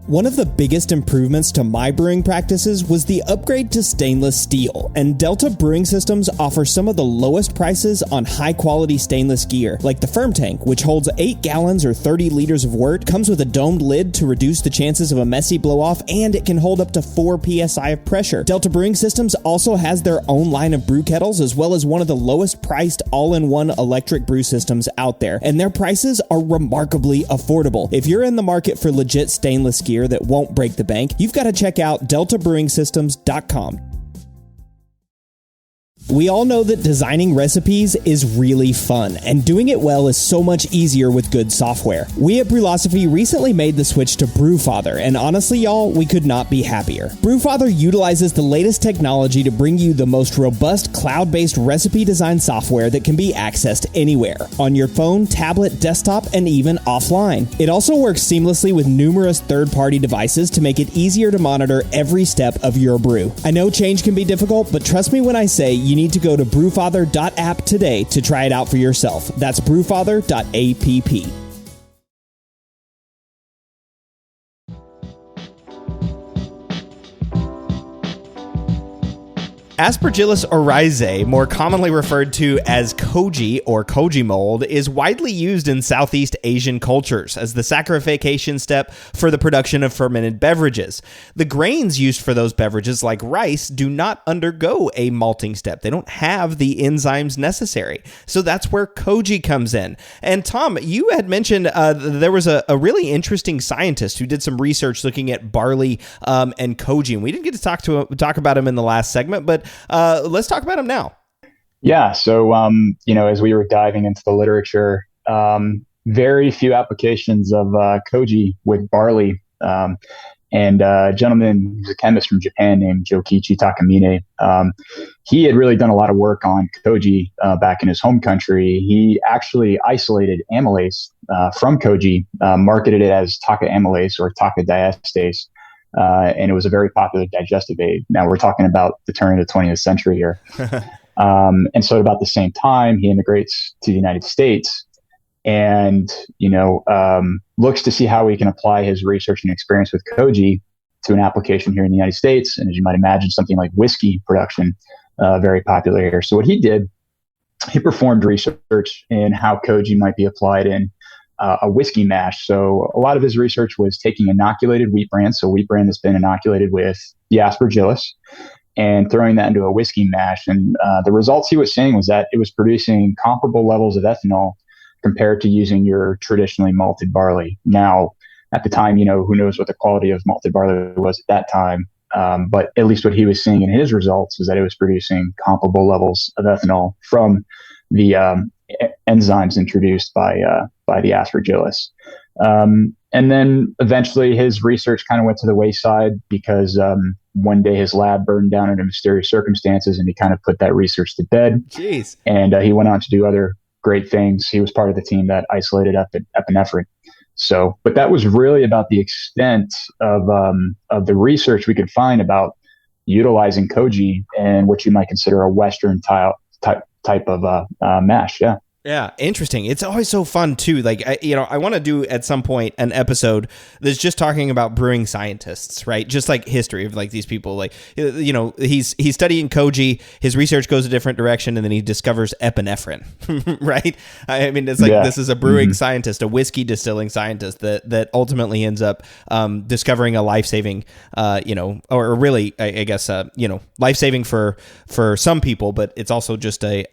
One of the biggest improvements to my brewing practices was the upgrade to stainless steel, and Delta Brewing Systems offers some of the lowest prices on high-quality stainless gear, like the Firm Tank, which holds 8 gallons or 30 liters of wort, comes with a domed lid to reduce the chances of a messy blow-off, and it can hold up to 4 psi of pressure. Delta Brewing Systems also has their own line of brew kettles, as well as one of the lowest-priced all-in-one electric brew systems out there, and their prices are remarkably affordable. If you're in the market for legit stainless gear that won't break the bank, you've got to check out deltabrewingsystems.com. We all know that designing recipes is really fun, and doing it well is so much easier with good software. We at Brewlosophy recently made the switch to Brewfather, and honestly, y'all, we could not be happier. Brewfather utilizes the latest technology to bring you the most robust cloud-based recipe design software that can be accessed anywhere, on your phone, tablet, desktop, and even offline. It also works seamlessly with numerous third-party devices to make it easier to monitor every step of your brew. I know change can be difficult, but trust me when I say you need to go to brewfather.app today to try it out for yourself. That's brewfather.app. Aspergillus oryzae, more commonly referred to as Koji or Koji mold, is widely used in Southeast Asian cultures as the saccharification step for the production of fermented beverages. The grains used for those beverages, like rice, do not undergo a malting step. They don't have the enzymes necessary. So that's where Koji comes in. And Tom, you had mentioned there was a really interesting scientist who did some research looking at barley and Koji. And we didn't get to talk about him in the last segment, but let's talk about him now. Yeah. So, as we were diving into the literature, very few applications of Koji with barley. And a gentleman who's a chemist from Japan named Jokichi Takamine, he had really done a lot of work on Koji back in his home country. He actually isolated amylase from Koji, marketed it as Taka amylase or Taka diastase. and it was a very popular digestive aid. Now we're talking about the turn of the 20th century here. And so at about the same time, he immigrates to the United States and, looks to see how he can apply his research and experience with Koji to an application here in the United States. And as you might imagine, something like whiskey production, very popular here. So what he did, he performed research in how Koji might be applied in a whiskey mash. So a lot of his research was taking inoculated wheat bran, so wheat bran that's been inoculated with the aspergillus, and throwing that into a whiskey mash. And the results he was seeing was that it was producing comparable levels of ethanol compared to using your traditionally malted barley. Now, at the time, who knows what the quality of malted barley was at that time. But at least what he was seeing in his results was that it was producing comparable levels of ethanol from the enzymes introduced by the aspergillus. And then eventually his research kind of went to the wayside because one day his lab burned down under mysterious circumstances, and he kind of put that research to bed. Jeez. And he went on to do other great things. He was part of the team that isolated epinephrine. So, but that was really about the extent of the research we could find about utilizing Koji and what you might consider a Western type of mash. Yeah. Yeah, interesting. It's always so fun too. Like, I want to do at some point an episode that's just talking about brewing scientists, right? Just like history of like these people. Like, he's studying Koji. His research goes a different direction, and then he discovers epinephrine, right? I mean, it's like this is a brewing scientist, a whiskey distilling scientist that ultimately ends up discovering a life saving, or really, I guess, life saving for some people, but it's also just a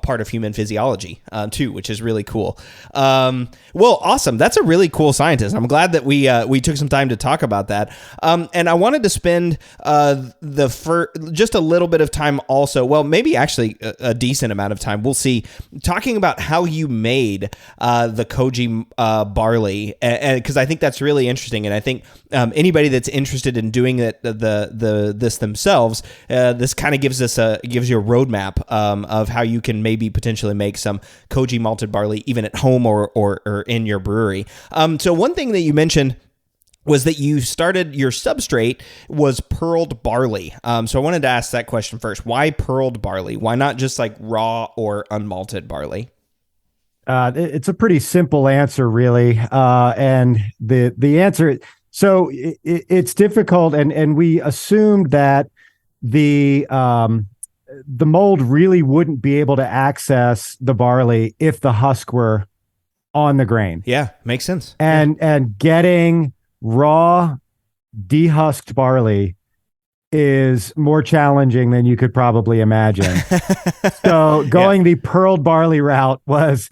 part of human physiology. Too, which is really cool. Well, awesome. That's a really cool scientist. I'm glad that we took some time to talk about that. And I wanted to spend just a little bit of time also. Well, maybe actually a decent amount of time. We'll see. Talking about how you made the Koji barley, because I think that's really interesting. And I think anybody that's interested in doing this themselves, this kind of gives you a roadmap of how you can maybe potentially make some Koji malted barley even at home or in your brewery. So one thing that you mentioned was that you started your substrate was pearled barley. So I wanted to ask that question first. Why pearled barley? Why not just like raw or unmalted barley? It's a pretty simple answer, really. And the answer, so it's difficult. And we assumed that the mold really wouldn't be able to access the barley if the husk were on the grain. Yeah, makes sense. And getting raw dehusked barley is more challenging than you could probably imagine. So going the pearled barley route was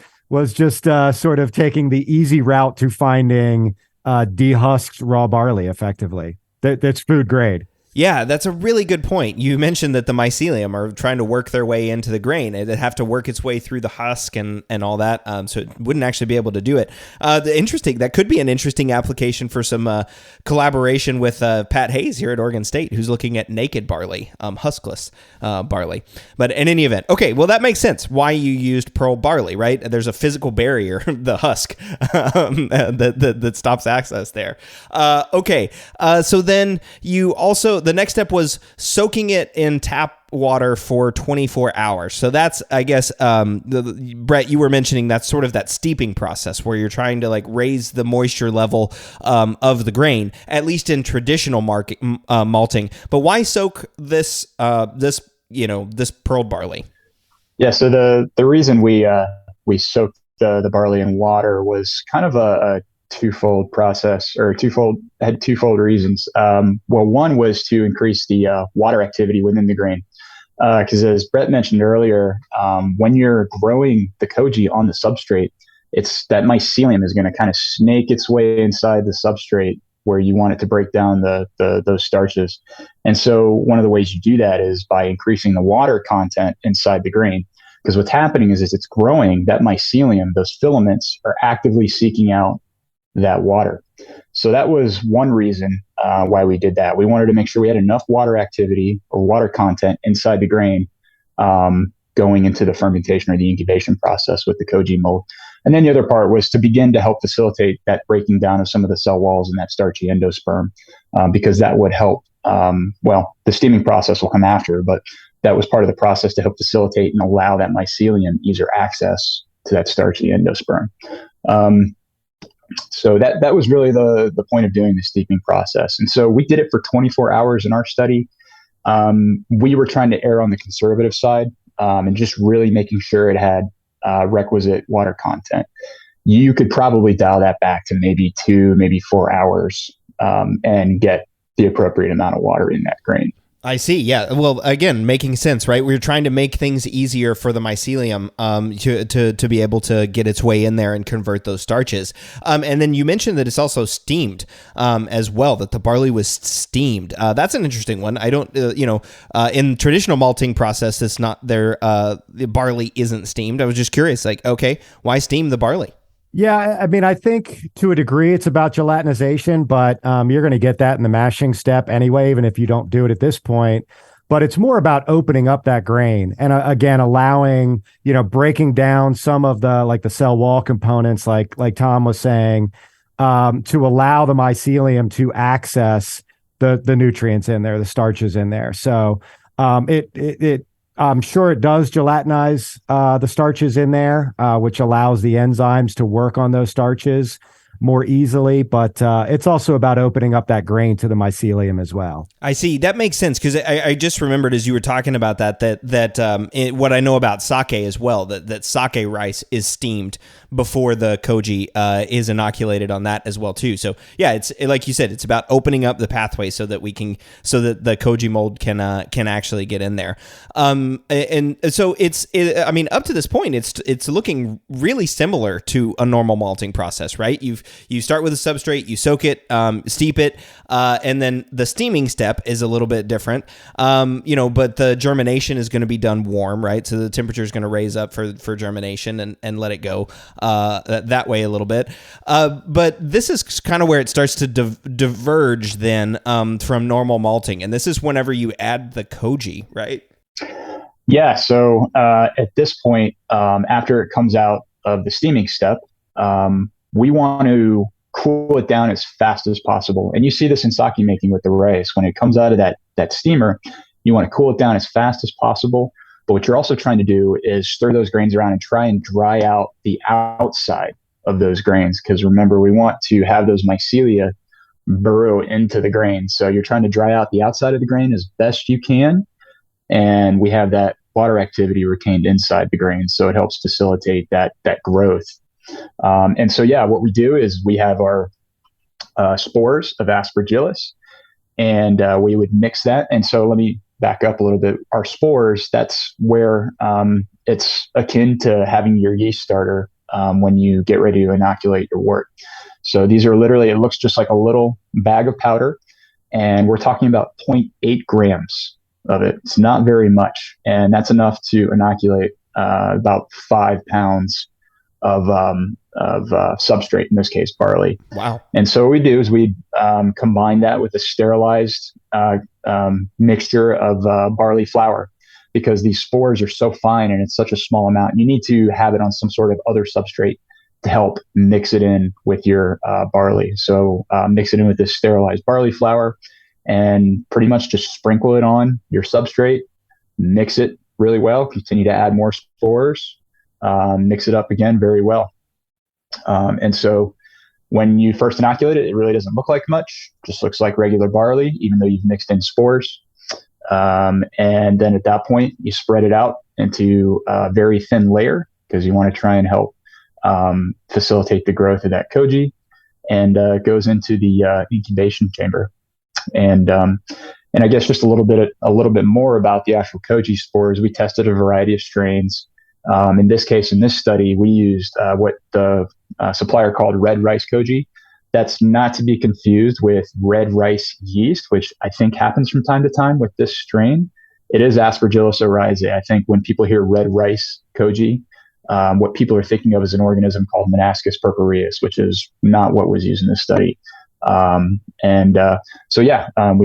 just sort of taking the easy route to finding dehusked raw barley effectively. That's food grade. Yeah, that's a really good point. You mentioned that the mycelium are trying to work their way into the grain. It'd have to work its way through the husk and all that, so it wouldn't actually be able to do it. That could be an interesting application for some collaboration with Pat Hayes here at Oregon State, who's looking at naked barley, huskless barley. But in any event, okay, well, that makes sense why you used pearl barley, right? There's a physical barrier, the husk, that stops access there. Okay, so then you also... The next step was soaking it in tap water for 24 hours. So that's, I guess, Brett, you were mentioning that's sort of that steeping process where you're trying to like raise the moisture level of the grain, at least in traditional malting. But why soak this pearled barley? Yeah. So the reason we soaked the barley in water was kind of a twofold process, or had twofold reasons. Well, one was to increase the water activity within the grain. Because as Brett mentioned earlier, when you're growing the Koji on the substrate, it's that mycelium is going to kind of snake its way inside the substrate where you want it to break down those starches. And so one of the ways you do that is by increasing the water content inside the grain. Because what's happening is it's growing, that mycelium, those filaments are actively seeking out that water. So that was one reason why we did that. We wanted to make sure we had enough water activity or water content inside the grain going into the fermentation or the incubation process with the Koji mold. And then the other part was to begin to help facilitate that breaking down of some of the cell walls and that starchy endosperm, because that would help. The steaming process will come after, but that was part of the process to help facilitate and allow that mycelium easier access to that starchy endosperm. So that was really the point of doing the steeping process. And so we did it for 24 hours in our study. We were trying to err on the conservative side, and just really making sure it had requisite water content. You could probably dial that back to maybe 2, maybe 4 hours, and get the appropriate amount of water in that grain. I see. Yeah. Well, again, making sense, right? We're trying to make things easier for the mycelium to be able to get its way in there and convert those starches. And then you mentioned that it's also steamed as well, that the barley was steamed. That's an interesting one. I don't, in traditional malting process, it's not there. The barley isn't steamed. I was just curious, like, okay, why steam the barley? Yeah, I mean, I think to a degree it's about gelatinization, but you're going to get that in the mashing step anyway, even if you don't do it at this point. But it's more about opening up that grain and again, allowing, breaking down some of the cell wall components, like Tom was saying, to allow the mycelium to access the nutrients in there, the starches in there. So I'm sure it does gelatinize the starches in there, which allows the enzymes to work on those starches more easily. But it's also about opening up that grain to the mycelium as well. I see. That makes sense, because I just remembered as you were talking about that what I know about sake as well, that sake rice is steamed before the Koji is inoculated on that as well too. So yeah, it's like you said, it's about opening up the pathway so that the Koji mold can actually get in there. And so up to this point, it's looking really similar to a normal malting process, right? You start with a substrate, you soak it, steep it, and then the steaming step is a little bit different. But the germination is going to be done warm, right? So the temperature is going to raise up for germination and let it go that way a little bit. But this is kind of where it starts to diverge then from normal malting. And this is whenever you add the Koji, right? Yeah. So at this point, after it comes out of the steaming step, we want to cool it down as fast as possible. And you see this in sake making with the rice. When it comes out of that steamer, you want to cool it down as fast as possible. But what you're also trying to do is stir those grains around and try and dry out the outside of those grains. Because remember, we want to have those mycelia burrow into the grain. So you're trying to dry out the outside of the grain as best you can. And we have that water activity retained inside the grain. So it helps facilitate that growth. And so, what we do is we have our spores of Aspergillus, and we would mix that. And so let me back up a little bit. Our spores, that's where it's akin to having your yeast starter when you get ready to inoculate your wort. So these are literally, it looks just like a little bag of powder, and we're talking about 0.8 grams of it. It's not very much, and that's enough to inoculate about 5 pounds of substrate, in this case barley. Wow. And so what we do is we combine that with a sterilized mixture of barley flour, because these spores are so fine and it's such a small amount. You need to have it on some sort of other substrate to help mix it in with your barley. So mix it in with this sterilized barley flour and pretty much just sprinkle it on your substrate, mix it really well, continue to add more spores, mix it up again very well. And so when you first inoculate it, it really doesn't look like much, just looks like regular barley, even though you've mixed in spores. And then at that point, you spread it out into a very thin layer, because you want to try and help facilitate the growth of that Koji, and goes into the incubation chamber. And I guess just a little bit more about the actual Koji spores. We tested a variety of strains. In this case, in this study, we used what the supplier called red rice Koji. That's not to be confused with red rice yeast, which I think happens from time to time with this strain. It is Aspergillus oryzae. I think when people hear red rice Koji, what people are thinking of is an organism called Monascus purpureus, which is not what was used in this study. We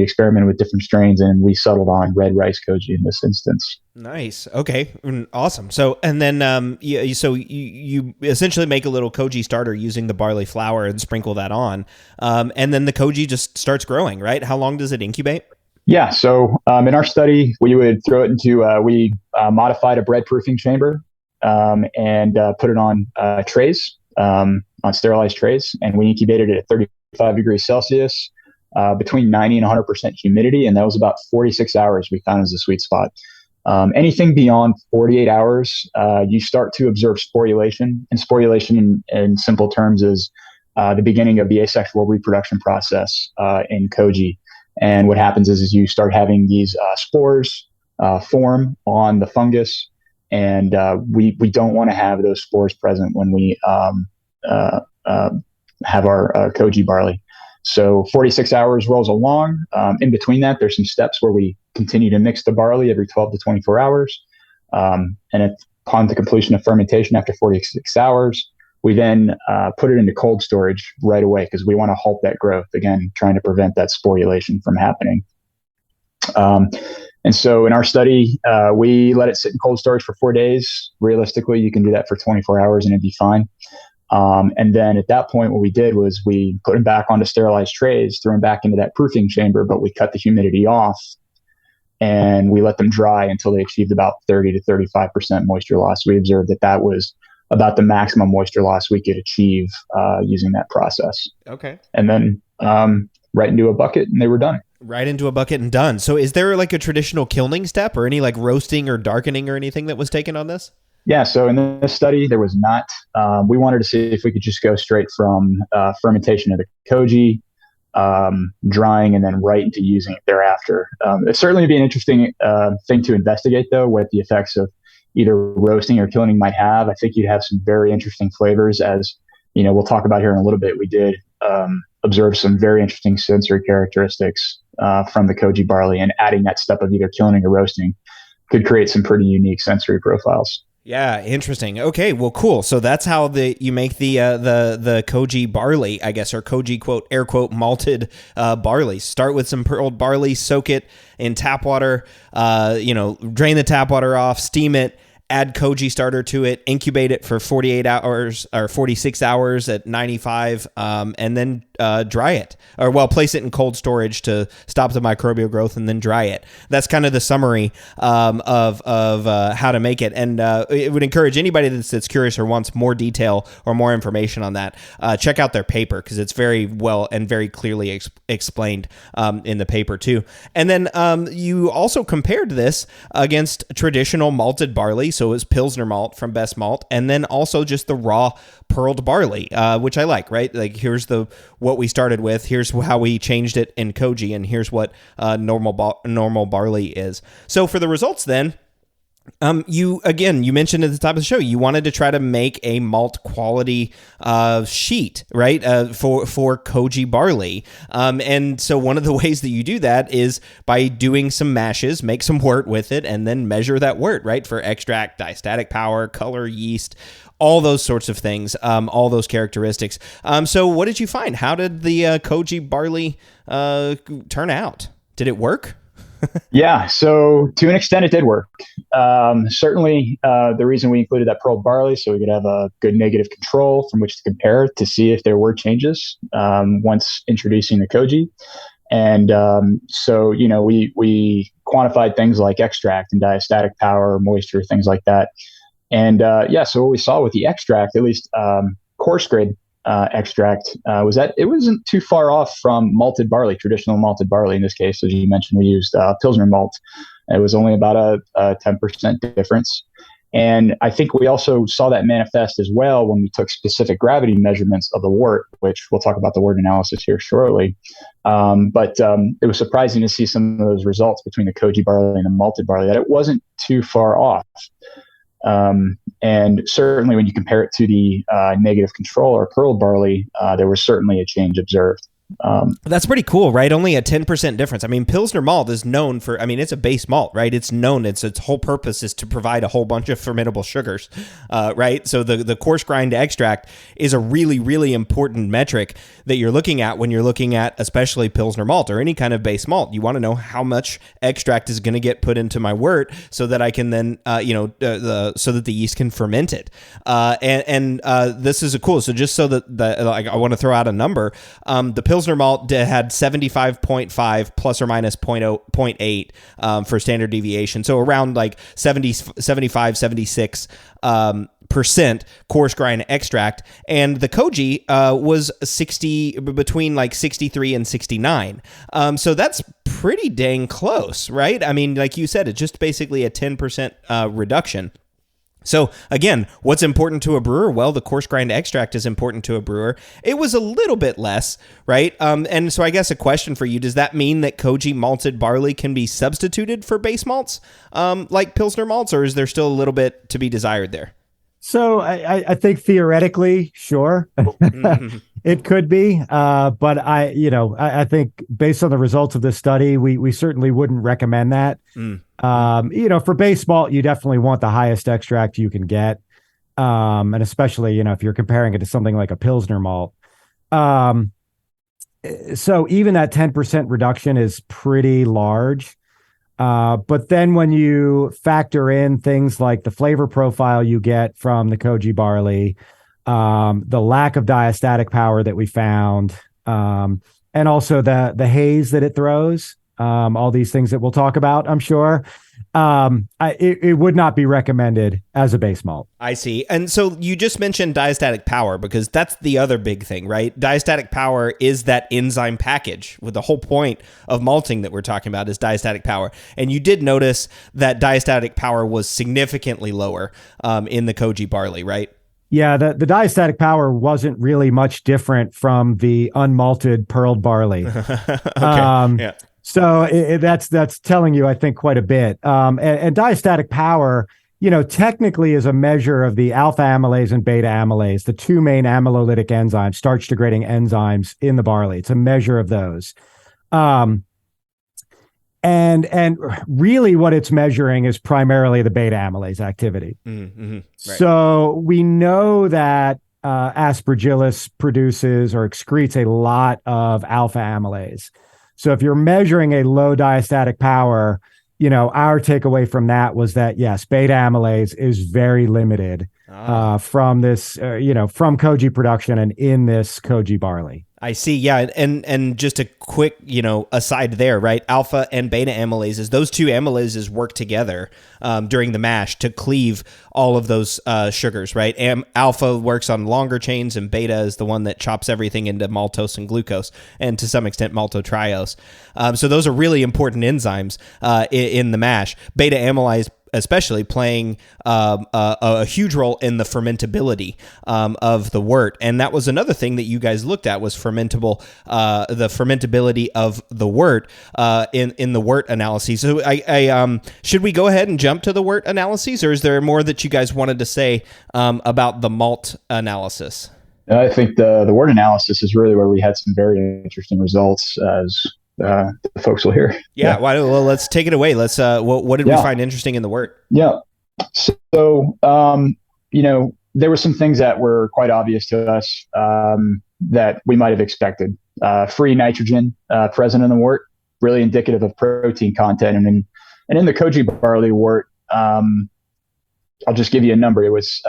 experimented with different strains, and we settled on red rice koji in this instance. Nice. Okay. Awesome. So, and then, you essentially make a little koji starter using the barley flour and sprinkle that on. And then the koji just starts growing, right? How long does it incubate? Yeah. So, in our study, we would throw it into, we modified a bread proofing chamber, and put it on trays, on sterilized trays. And we incubated it at 35 degrees Celsius, between 90 and 100% humidity. And that was about 46 hours we found as a sweet spot. Anything beyond 48 hours, you start to observe sporulation. And sporulation in simple terms is the beginning of the asexual reproduction process in koji. And what happens is you start having these spores form on the fungus. And we don't want to have those spores present when we have our koji barley. So 46 hours rolls along. In between that, there's some steps where we continue to mix the barley every 12 to 24 hours. Upon the completion of fermentation after 46 hours, we then put it into cold storage right away because we want to halt that growth, again, trying to prevent that sporulation from happening. And so in our study, we let it sit in cold storage for 4 days. Realistically, you can do that for 24 hours and it'd be fine. And then at that point, what we did was we put them back onto sterilized trays, threw them back into that proofing chamber, but we cut the humidity off and we let them dry until they achieved about 30 to 35% moisture loss. We observed that was about the maximum moisture loss we could achieve using that process. Okay. And then right into a bucket and they were done. Right into a bucket and done. So is there like a traditional kilning step or any like roasting or darkening or anything that was taken on this? Yeah, so in this study, there was not. We wanted to see if we could just go straight from fermentation of the koji, drying, and then right into using it thereafter. It'd certainly be an interesting thing to investigate, though, what the effects of either roasting or kilning might have. I think you'd have some very interesting flavors, as we'll talk about here in a little bit. We did observe some very interesting sensory characteristics from the koji barley, and adding that step of either kilning or roasting could create some pretty unique sensory profiles. Yeah, interesting. Okay, well, cool. So that's how you make the koji barley, I guess, or koji quote air quote malted barley. Start with some pearled barley, soak it in tap water, drain the tap water off, steam it, add koji starter to it, incubate it for 48 hours or 46 hours at 95, and then dry it. Place it in cold storage to stop the microbial growth and then dry it. That's kind of the summary of how to make it. And it would encourage anybody that's curious or wants more detail or more information on that, check out their paper because it's very well and very clearly explained in the paper too. And then you also compared this against traditional malted barley. So it was Pilsner malt from Best Malt, and then also just the raw pearled barley, which I like, right? Like here's what we started with, here's how we changed it in koji, and here's what normal barley is. So for the results then, you mentioned at the top of the show, you wanted to try to make a malt quality sheet, right? For koji barley. And so one of the ways that you do that is by doing some mashes, make some wort with it, and then measure that wort, right? For extract, diastatic power, color, yeast, all those sorts of things, all those characteristics. So what did you find? How did the koji barley turn out? Did it work? Yeah, so to an extent, it did work. Certainly, the reason we included that pearled barley, so we could have a good negative control from which to compare to see if there were changes once introducing the koji. And we quantified things like extract and diastatic power, moisture, things like that. And so what we saw with the extract, at least coarse grade extract, was that it wasn't too far off from malted barley, traditional malted barley. In this case, as you mentioned, we used Pilsner malt. It was only about a 10% difference. And I think we also saw that manifest as well when we took specific gravity measurements of the wort, which we'll talk about the wort analysis here shortly. But it was surprising to see some of those results between the koji barley and the malted barley, that it wasn't too far off. And certainly when you compare it to the negative control or pearled barley, there was certainly a change observed. That's pretty cool, right? Only a 10% difference. I mean, Pilsner malt is known for, I mean, it's a base malt, right? It's known, its whole purpose is to provide a whole bunch of fermentable sugars, right? So the coarse grind extract is a really, really important metric that you're looking at when you're looking at especially Pilsner malt or any kind of base malt. You want to know how much extract is going to get put into my wort so that I can then, so that the yeast can ferment it. And this is cool. So just so that I want to throw out a number, the Pilsner malt had 75.5 plus or minus 0.8 for standard deviation. So around like 75, 76 percent coarse grind extract, and the Koji was 60, between like 63 and 69. So that's pretty dang close, right? I mean, like you said, it's just basically a 10% reduction. So again, what's important to a brewer? Well, the coarse grind extract is important to a brewer. It was a little bit less, right? And so I guess a question for you, does that mean that Koji malted barley can be substituted for base malts like Pilsner malts, or is there still a little bit to be desired there? So I think theoretically, sure, it could be. But I think based on the results of this study, we certainly wouldn't recommend that. For base malt, you definitely want the highest extract you can get. And especially, if you're comparing it to something like a Pilsner malt. So even that 10% reduction is pretty large. But then when you factor in things like the flavor profile you get from the Koji barley, the lack of diastatic power that we found, and also the haze that it throws, all these things that we'll talk about, I'm sure, it would not be recommended as a base malt. I see. And so you just mentioned diastatic power, because that's the other big thing, right? Diastatic power is that enzyme package, with the whole point of malting that we're talking about is diastatic power. And you did notice that diastatic power was significantly lower in the Koji barley, right? Yeah, the diastatic power wasn't really much different from the unmalted pearled barley. Okay. Yeah. So that's telling you, I think, quite a bit. And diastatic power, technically is a measure of the alpha amylase and beta amylase, the two main amylolytic enzymes, starch degrading enzymes in the barley. It's a measure of those. And really what it's measuring is primarily the beta amylase activity. Mm-hmm. Right. So we know that Aspergillus produces or excretes a lot of alpha amylase. So if you're measuring a low diastatic power, our takeaway from that was that, yes, beta amylase is very limited from this, from Koji production and in this Koji barley. I see. Yeah. And just a quick, aside there, right? Alpha and beta amylases, those two amylases work together during the mash to cleave all of those sugars, right? Alpha works on longer chains, and beta is the one that chops everything into maltose and glucose, and to some extent maltotriose. So those are really important enzymes in the mash. Beta amylase especially playing a huge role in the fermentability of the wort. And that was another thing that you guys looked at, was the fermentability of the wort in the wort analyses. So I should we go ahead and jump to the wort analyses, or is there more that you guys wanted to say about the malt analysis? I think the wort analysis is really where we had some very interesting results, as the folks will hear. Yeah. Well, let's take it away. Let's. What did we find interesting in the wort? Yeah. So, there were some things that were quite obvious to us that we might have expected. Free nitrogen present in the wort, really indicative of protein content. And in the Koji barley wort, I'll just give you a number. It was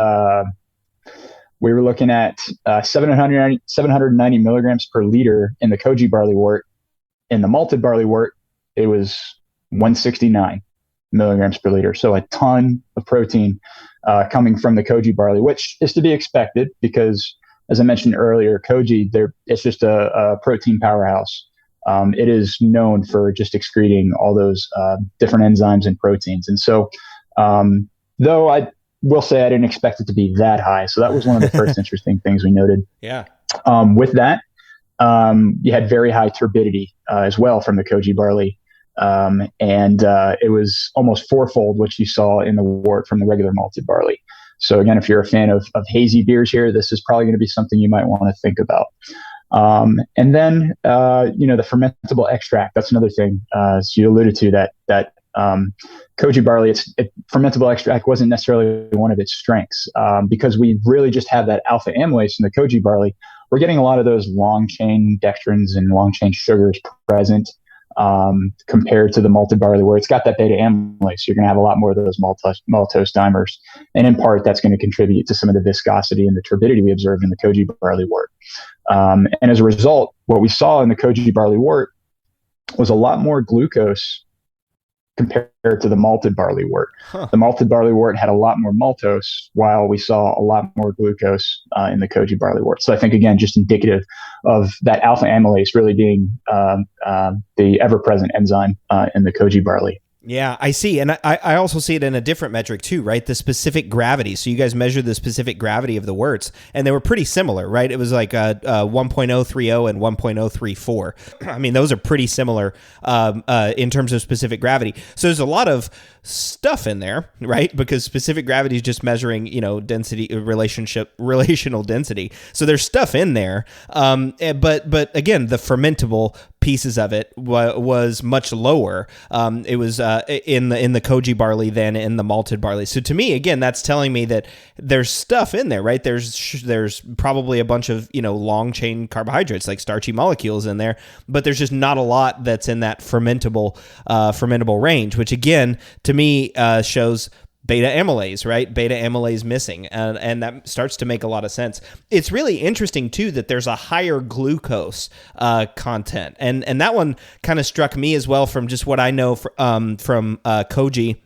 we were looking at 790 milligrams per liter in the Koji barley wort. In the malted barley wort, it was 169 milligrams per liter. So a ton of protein coming from the Koji barley, which is to be expected because, as I mentioned earlier, Koji, it's just a protein powerhouse. It is known for just excreting all those different enzymes and proteins. And so, though I will say I didn't expect it to be that high. So that was one of the first interesting things we noted. Yeah. With that, you had very high turbidity as well from the Koji barley. And it was almost fourfold what you saw in the wort from the regular malted barley. So again, if you're a fan of hazy beers here, this is probably going to be something you might want to think about. And then, the fermentable extract, that's another thing. So you alluded to that Koji barley, fermentable extract wasn't necessarily one of its strengths, because we really just have that alpha amylase in the Koji barley. We're getting a lot of those long chain dextrins and long chain sugars present, compared to the malted barley, where it's got that beta amylase. You're going to have a lot more of those maltose dimers. And in part, that's going to contribute to some of the viscosity and the turbidity we observed in the Koji barley wort. And as a result, what we saw in the Koji barley wort was a lot more glucose compared to the malted barley wort. The malted barley wort had a lot more maltose, while we saw a lot more glucose in the Koji barley wort. So I think, again, just indicative of that alpha amylase really being the ever-present enzyme in the Koji barley. Yeah, I see. And I also see it in a different metric too, right? The specific gravity. So you guys measured the specific gravity of the worts, and they were pretty similar, right? It was like 1.030 and 1.034. I mean, those are pretty similar in terms of specific gravity. So there's a lot of stuff in there, right? Because specific gravity is just measuring, density, relational density. So there's stuff in there. But again, the fermentable pieces of it was much lower. It was in the Koji barley than in the malted barley. So to me, again, that's telling me that there's stuff in there, right? There's probably a bunch of long chain carbohydrates, like starchy molecules in there, but there's just not a lot that's in that fermentable range, which again to me shows beta amylase, right? Beta amylase missing. And that starts to make a lot of sense. It's really interesting too that there's a higher glucose content. And that one kind of struck me as well from just what I know from Koji.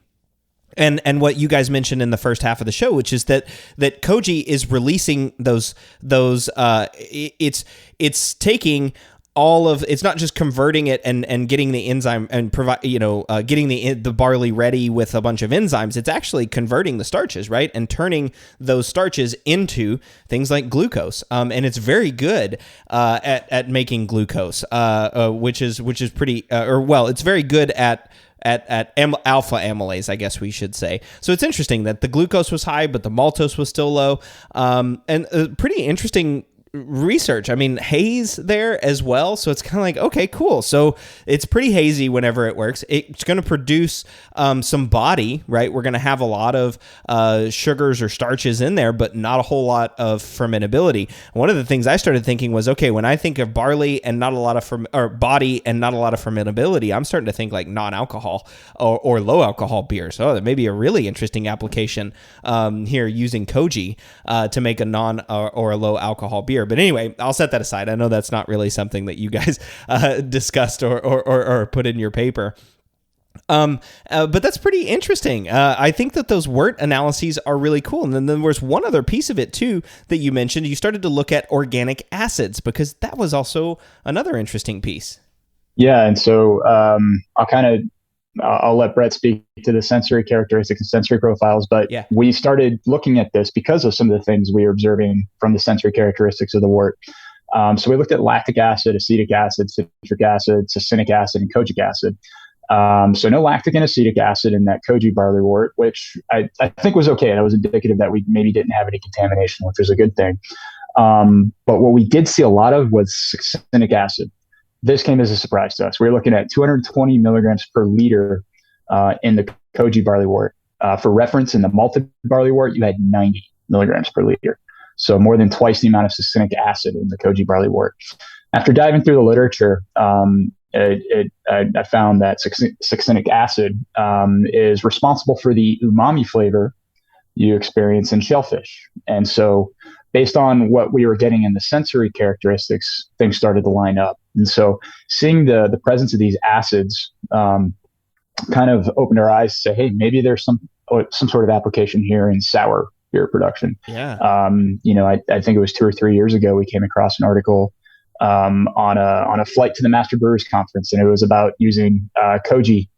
And what you guys mentioned in the first half of the show, which is that Koji is releasing those it's taking it's not just converting it and getting the enzyme and getting the barley ready with a bunch of enzymes. It's actually converting the starches, right? And turning those starches into things like glucose. And it's very good at making glucose, which is pretty, it's very good at alpha amylase, I guess we should say. So it's interesting that the glucose was high, but the maltose was still low. And pretty interesting research. I mean, haze there as well. So it's kind of like, okay, cool. So it's pretty hazy whenever it works. It's going to produce some body, right? We're going to have a lot of sugars or starches in there, but not a whole lot of fermentability. One of the things I started thinking was, okay, when I think of barley and not a lot of body and not a lot of fermentability, I'm starting to think like non-alcohol or low alcohol beer. So that may be a really interesting application here using Koji to make a non or a low alcohol beer. But anyway, I'll set that aside. I know that's not really something that you guys discussed or put in your paper. But that's pretty interesting. I think that those wort analyses are really cool. And then there was one other piece of it too that you mentioned. You started to look at organic acids, because that was also another interesting piece. Yeah. And so I'll let Brett speak to the sensory characteristics and sensory profiles, but we started looking at this because of some of the things we were observing from the sensory characteristics of the wort. So we looked at lactic acid, acetic acid, citric acid, succinic acid, and kojic acid. So no lactic and acetic acid in that Koji barley wort, which I think was okay. That was indicative that we maybe didn't have any contamination, which was a good thing. But what we did see a lot of was succinic acid. This came as a surprise to us. We were looking at 220 milligrams per liter in the Koji barley wort. For reference, in the malted barley wort, you had 90 milligrams per liter. So more than twice the amount of succinic acid in the Koji barley wort. After diving through the literature, I found that succinic acid is responsible for the umami flavor you experience in shellfish. And so based on what we were getting in the sensory characteristics, things started to line up. And so seeing the presence of these acids kind of opened our eyes to say, hey, maybe there's some sort of application here in sour beer production. Yeah. I think it was 2 or 3 years ago, we came across an article on a flight to the Master Brewers Conference, and it was about using Koji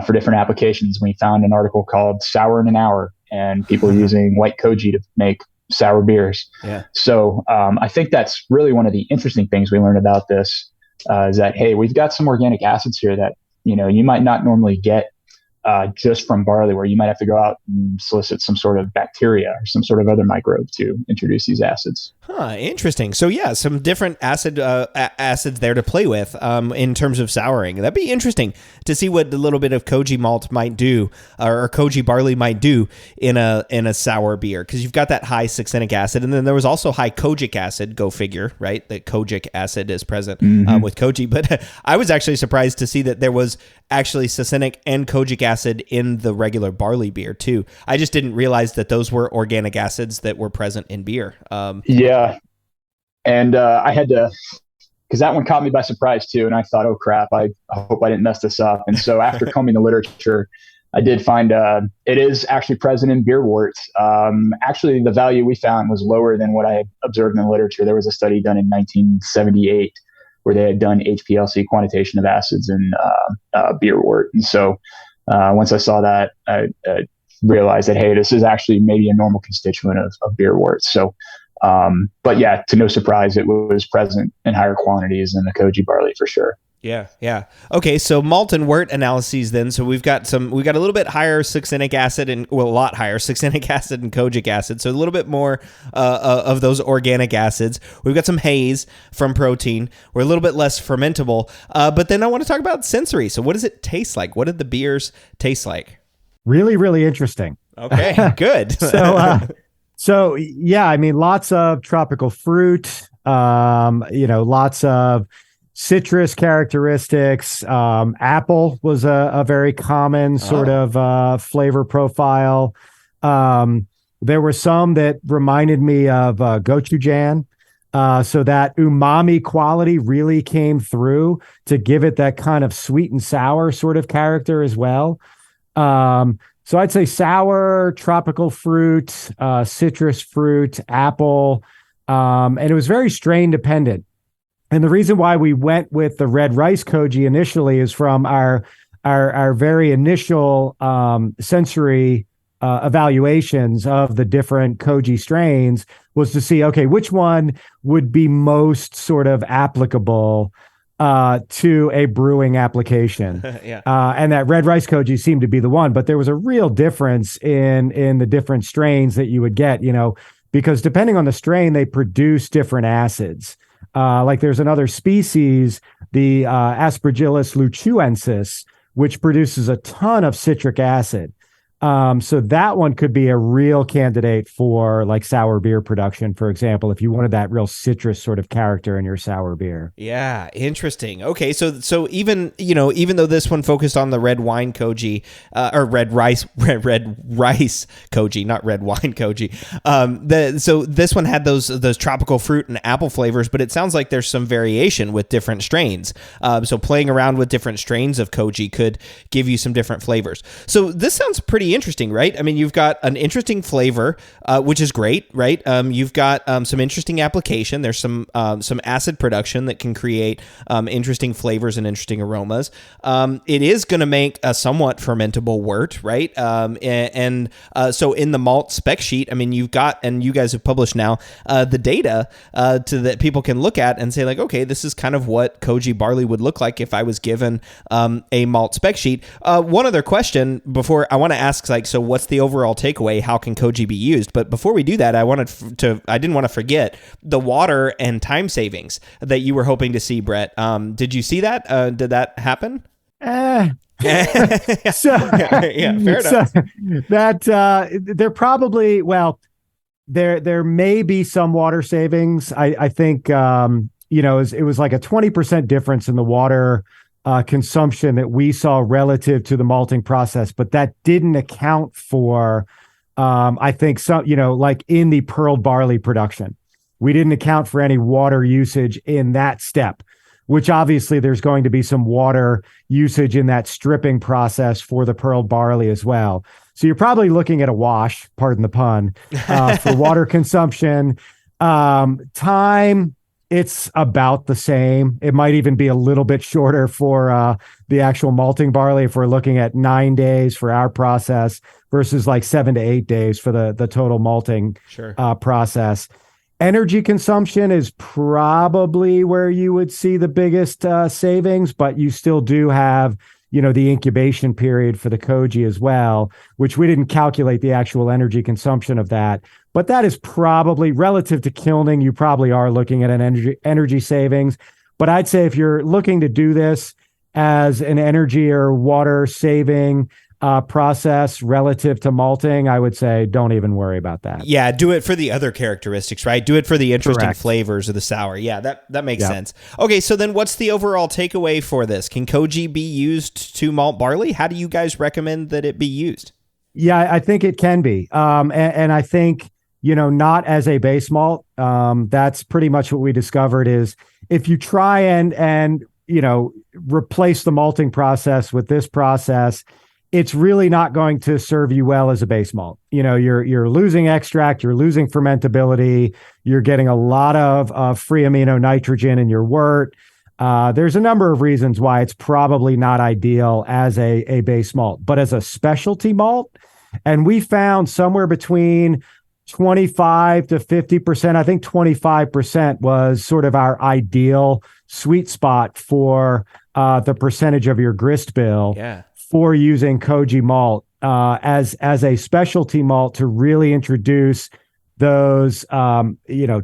for different applications. We found an article called Sour in an Hour, and people using white Koji to make sour beers. Yeah. So I think that's really one of the interesting things we learned about this, is that, hey, we've got some organic acids here that, you might not normally get just from barley, where you might have to go out and solicit some sort of bacteria or some sort of other microbe to introduce these acids. Huh, interesting. So yeah, some different acids there to play with in terms of souring. That'd be interesting to see what a little bit of Koji malt might do, or Koji barley might do in a sour beer, because you've got that high succinic acid, and then there was also high kojic acid. Go figure, right? That kojic acid is present with Koji. But I was actually surprised to see that there was actually succinic and kojic acid in the regular barley beer too. I just didn't realize that those were organic acids that were present in beer. Yeah. And I had to, because that one caught me by surprise too. And I thought, oh crap, I hope I didn't mess this up. And so after combing the literature, I did find it is actually present in beer wort. Actually, the value we found was lower than what I had observed in the literature. There was a study done in 1978 where they had done HPLC quantitation of acids in beer wort. And so once I saw that, I realized that, hey, this is actually maybe a normal constituent of beer wort. So, but yeah, to no surprise, it was present in higher quantities than the Koji barley for sure. Yeah. Okay, so malt and wort analyses then. So we've got a little bit higher succinic acid and a lot higher succinic acid and kojic acid. So a little bit more of those organic acids. We've got some haze from protein. We're a little bit less fermentable. But then I want to talk about sensory. So what does it taste like? What did the beers taste like? Really, really interesting. Okay, good. So yeah, I mean, lots of tropical fruit, lots of citrus characteristics. Apple was a very common sort of flavor profile. There were some that reminded me of gochujang. So that umami quality really came through to give it that kind of sweet and sour sort of character as well. So I'd say sour, tropical fruit, citrus fruit, apple, and it was very strain dependent. And the reason why we went with the red rice Koji initially is from our very initial sensory evaluations of the different Koji strains was to see, okay, which one would be most sort of applicable to a brewing application. Yeah. And that red rice Koji seemed to be the one, but there was a real difference in the different strains that you would get, because depending on the strain, they produce different acids. Like there's another species, the Aspergillus luchuensis, which produces a ton of citric acid. So that one could be a real candidate for like sour beer production, for example, if you wanted that real citrus sort of character in your sour beer. Yeah, interesting. Okay, so even though this one focused on the red wine Koji, or red rice Koji, not red wine Koji. So this one had those tropical fruit and apple flavors, but it sounds like there's some variation with different strains. So playing around with different strains of Koji could give you some different flavors. So this sounds pretty interesting, right? I mean, you've got an interesting flavor, which is great, right? You've got some interesting application. There's some acid production that can create interesting flavors and interesting aromas. It is going to make a somewhat fermentable wort, right? So in the malt spec sheet, I mean, you've got, and you guys have published now, the data that people can look at and say like, okay, this is kind of what Koji barley would look like if I was given a malt spec sheet. One other question before I want to ask, like, so what's the overall takeaway? How can Koji be used? But before we do that, I didn't want to forget the water and time savings that you were hoping to see, Brett. Did you see that? Did that happen? Yeah, fair enough. That they're probably, well, there may be some water savings. I think it was like a 20% difference in the water consumption that we saw relative to the malting process, but that didn't account for, I think, some, like in the pearled barley production, we didn't account for any water usage in that step, which obviously there's going to be some water usage in that stripping process for the pearled barley as well. So you're probably looking at a wash, pardon the pun, for water consumption. Time, it's about the same. It might even be a little bit shorter for the actual malting barley if we're looking at 9 days for our process versus like 7 to 8 days for the total malting process. Energy consumption is probably where you would see the biggest savings, but you still do have, the incubation period for the Koji as well, which we didn't calculate the actual energy consumption of that. But that is probably relative to kilning. You probably are looking at an energy savings. But I'd say if you're looking to do this as an energy or water saving process relative to malting, I would say don't even worry about that. Yeah, do it for the other characteristics, right? Do it for the interesting Correct. flavors of the sour. Yeah, that makes sense. Okay, so then what's the overall takeaway for this? Can Koji be used to malt barley? How do you guys recommend that it be used? Yeah, I think it can be. And I think, not as a base malt. That's pretty much what we discovered is if you try and replace the malting process with this process, it's really not going to serve you well as a base malt. You're losing extract, you're losing fermentability, you're getting a lot of free amino nitrogen in your wort. There's a number of reasons why it's probably not ideal as a base malt, but as a specialty malt, and we found somewhere between 25 to 50%. I think 25% was sort of our ideal sweet spot for the percentage of your grist bill. Yeah. For using Koji malt as a specialty malt to really introduce those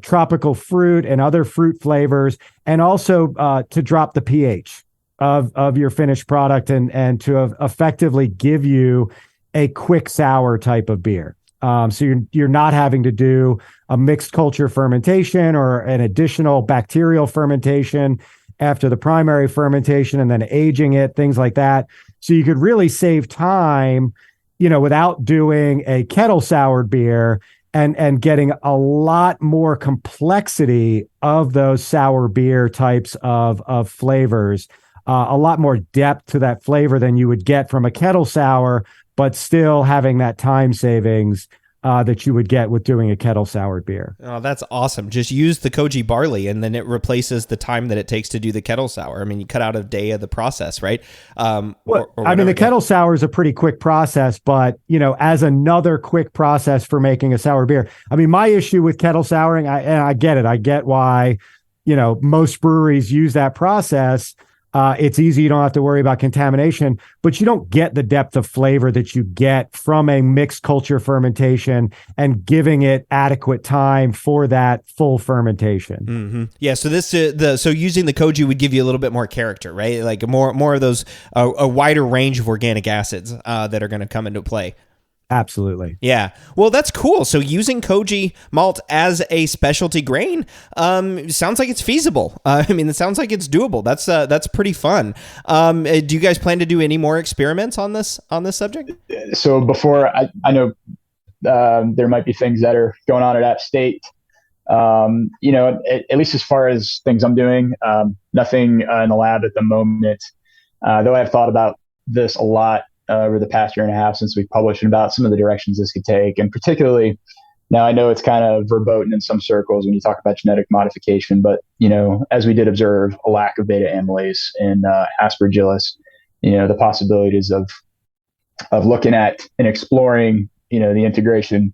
tropical fruit and other fruit flavors, and also to drop the pH of your finished product and to effectively give you a quick sour type of beer. So you're not having to do a mixed culture fermentation or an additional bacterial fermentation after the primary fermentation and then aging it, things like that. So you could really save time, without doing a kettle soured beer and getting a lot more complexity of those sour beer types of flavors, a lot more depth to that flavor than you would get from a kettle sour, but still having that time savings that you would get with doing a kettle soured beer. Oh, that's awesome. Just use the Koji barley and then it replaces the time that it takes to do the kettle sour. I mean, you cut out a day of the process, right? The kettle sour is a pretty quick process, but, as another quick process for making a sour beer. I mean, my issue with kettle souring, I get it. I get why, most breweries use that process. It's easy. You don't have to worry about contamination, but you don't get the depth of flavor that you get from a mixed culture fermentation and giving it adequate time for that full fermentation. Mm-hmm. Yeah. So so using the Koji would give you a little bit more character, right? Like more of those, a wider range of organic acids that are going to come into play. Absolutely. Yeah. Well, that's cool. So using Koji malt as a specialty grain sounds like it's feasible. It sounds like it's doable. That's pretty fun. Do you guys plan to do any more experiments on this subject? So before I know there might be things that are going on at App State. At least as far as things I'm doing, nothing in the lab at the moment. Though I've thought about this a lot over the past year and a half since we published about some of the directions this could take. And particularly now I know it's kind of verboten in some circles when you talk about genetic modification, but, as we did observe a lack of beta amylase in Aspergillus, the possibilities of looking at and exploring, the integration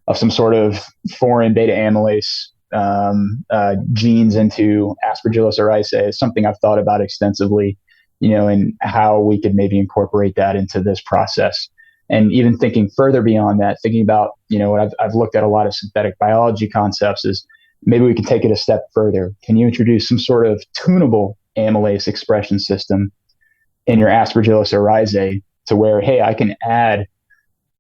of some sort of foreign beta amylase genes into Aspergillus oryzae is something I've thought about extensively. And how we could maybe incorporate that into this process. And even thinking further beyond that, thinking about, what I've looked at a lot of synthetic biology concepts is maybe we can take it a step further. Can you introduce some sort of tunable amylase expression system in your Aspergillus oryzae to where, hey, I can add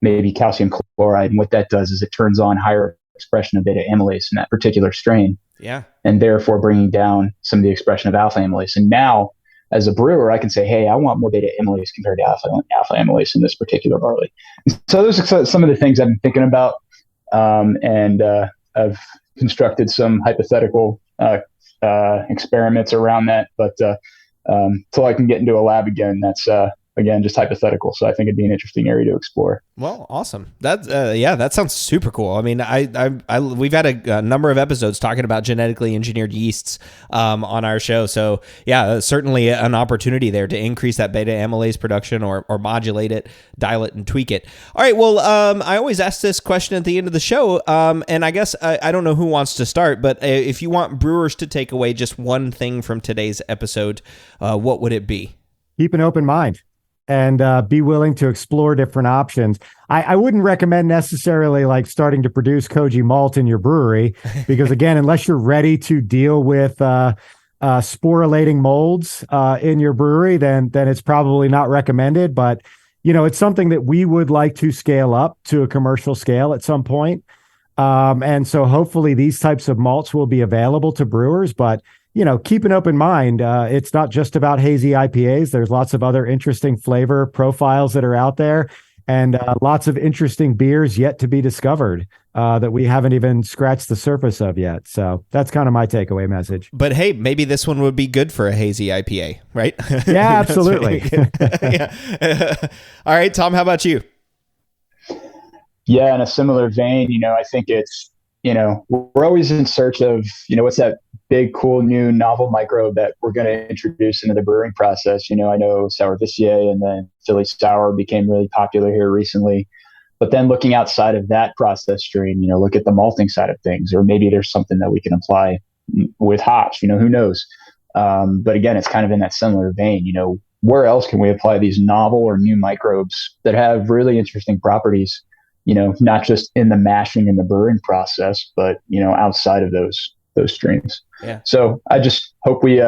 maybe calcium chloride. And what that does is it turns on higher expression of beta amylase in that particular strain. Yeah. And therefore bringing down some of the expression of alpha amylase. And now, as a brewer, I can say, hey, I want more beta amylase compared to alpha amylase in this particular barley. So those are some of the things I've been thinking about. And I've constructed some hypothetical experiments around that. But till I can get into a lab again, that's again, just hypothetical. So I think it'd be an interesting area to explore. Well, awesome. That sounds super cool. I mean, we've had a number of episodes talking about genetically engineered yeasts on our show. So yeah, certainly an opportunity there to increase that beta amylase production or modulate it, dial it, and tweak it. All right. Well, I always ask this question at the end of the show. And I guess I don't know who wants to start, but if you want brewers to take away just one thing from today's episode, what would it be? Keep an open mind. and be willing to explore different options. I wouldn't recommend necessarily like starting to produce Koji malt in your brewery, because again, unless you're ready to deal with sporulating molds in your brewery, then it's probably not recommended. But it's something that we would like to scale up to a commercial scale at some point. And so hopefully these types of malts will be available to brewers, but keep an open mind. It's not just about hazy IPAs. There's lots of other interesting flavor profiles that are out there, and lots of interesting beers yet to be discovered that we haven't even scratched the surface of yet. So that's kind of my takeaway message. But hey, maybe this one would be good for a hazy IPA, right? Yeah, absolutely. Yeah. All right, Tom, how about you? Yeah, in a similar vein, I think it's, we're always in search of, what's that big, cool, new novel microbe that we're going to introduce into the brewing process. I know Sour Vicier and then Philly Sour became really popular here recently. But then looking outside of that process stream, look at the malting side of things, or maybe there's something that we can apply with hops, who knows? But again, it's kind of in that similar vein, where else can we apply these novel or new microbes that have really interesting properties, not just in the mashing and the brewing process, but, outside of those streams. Yeah. So I just hope we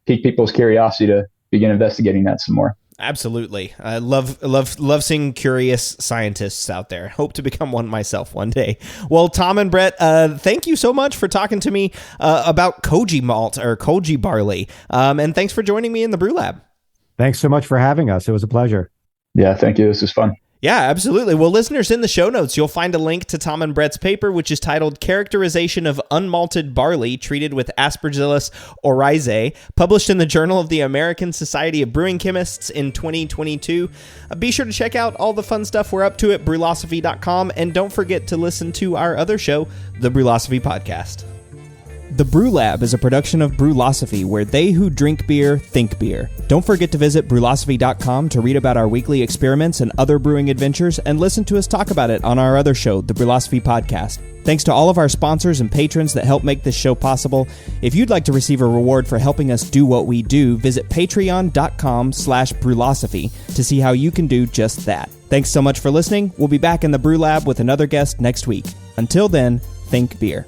pique people's curiosity to begin investigating that some more. Absolutely. I love seeing curious scientists out there. Hope to become one myself one day. Well, Tom and Brett, thank you so much for talking to me about Koji malt or Koji barley. And thanks for joining me in the Brew Lab. Thanks so much for having us. It was a pleasure. Yeah, thank you. This is fun. Yeah, absolutely. Well, listeners, in the show notes, you'll find a link to Tom and Brett's paper, which is titled Characterization of Unmalted Barley Treated with Aspergillus oryzae, published in the Journal of the American Society of Brewing Chemists in 2022. Be sure to check out all the fun stuff we're up to at brewlosophy.com, and don't forget to listen to our other show, the Brewlosophy Podcast. The Brew Lab is a production of Brewlosophy, where they who drink beer think beer. Don't forget to visit brewlosophy.com to read about our weekly experiments and other brewing adventures, and listen to us talk about it on our other show, the Brewlosophy Podcast. Thanks to all of our sponsors and patrons that help make this show possible. If you'd like to receive a reward for helping us do what we do, visit patreon.com/brewlosophy to see how you can do just that. Thanks so much for listening. We'll be back in the Brew Lab with another guest next week. Until then, think beer.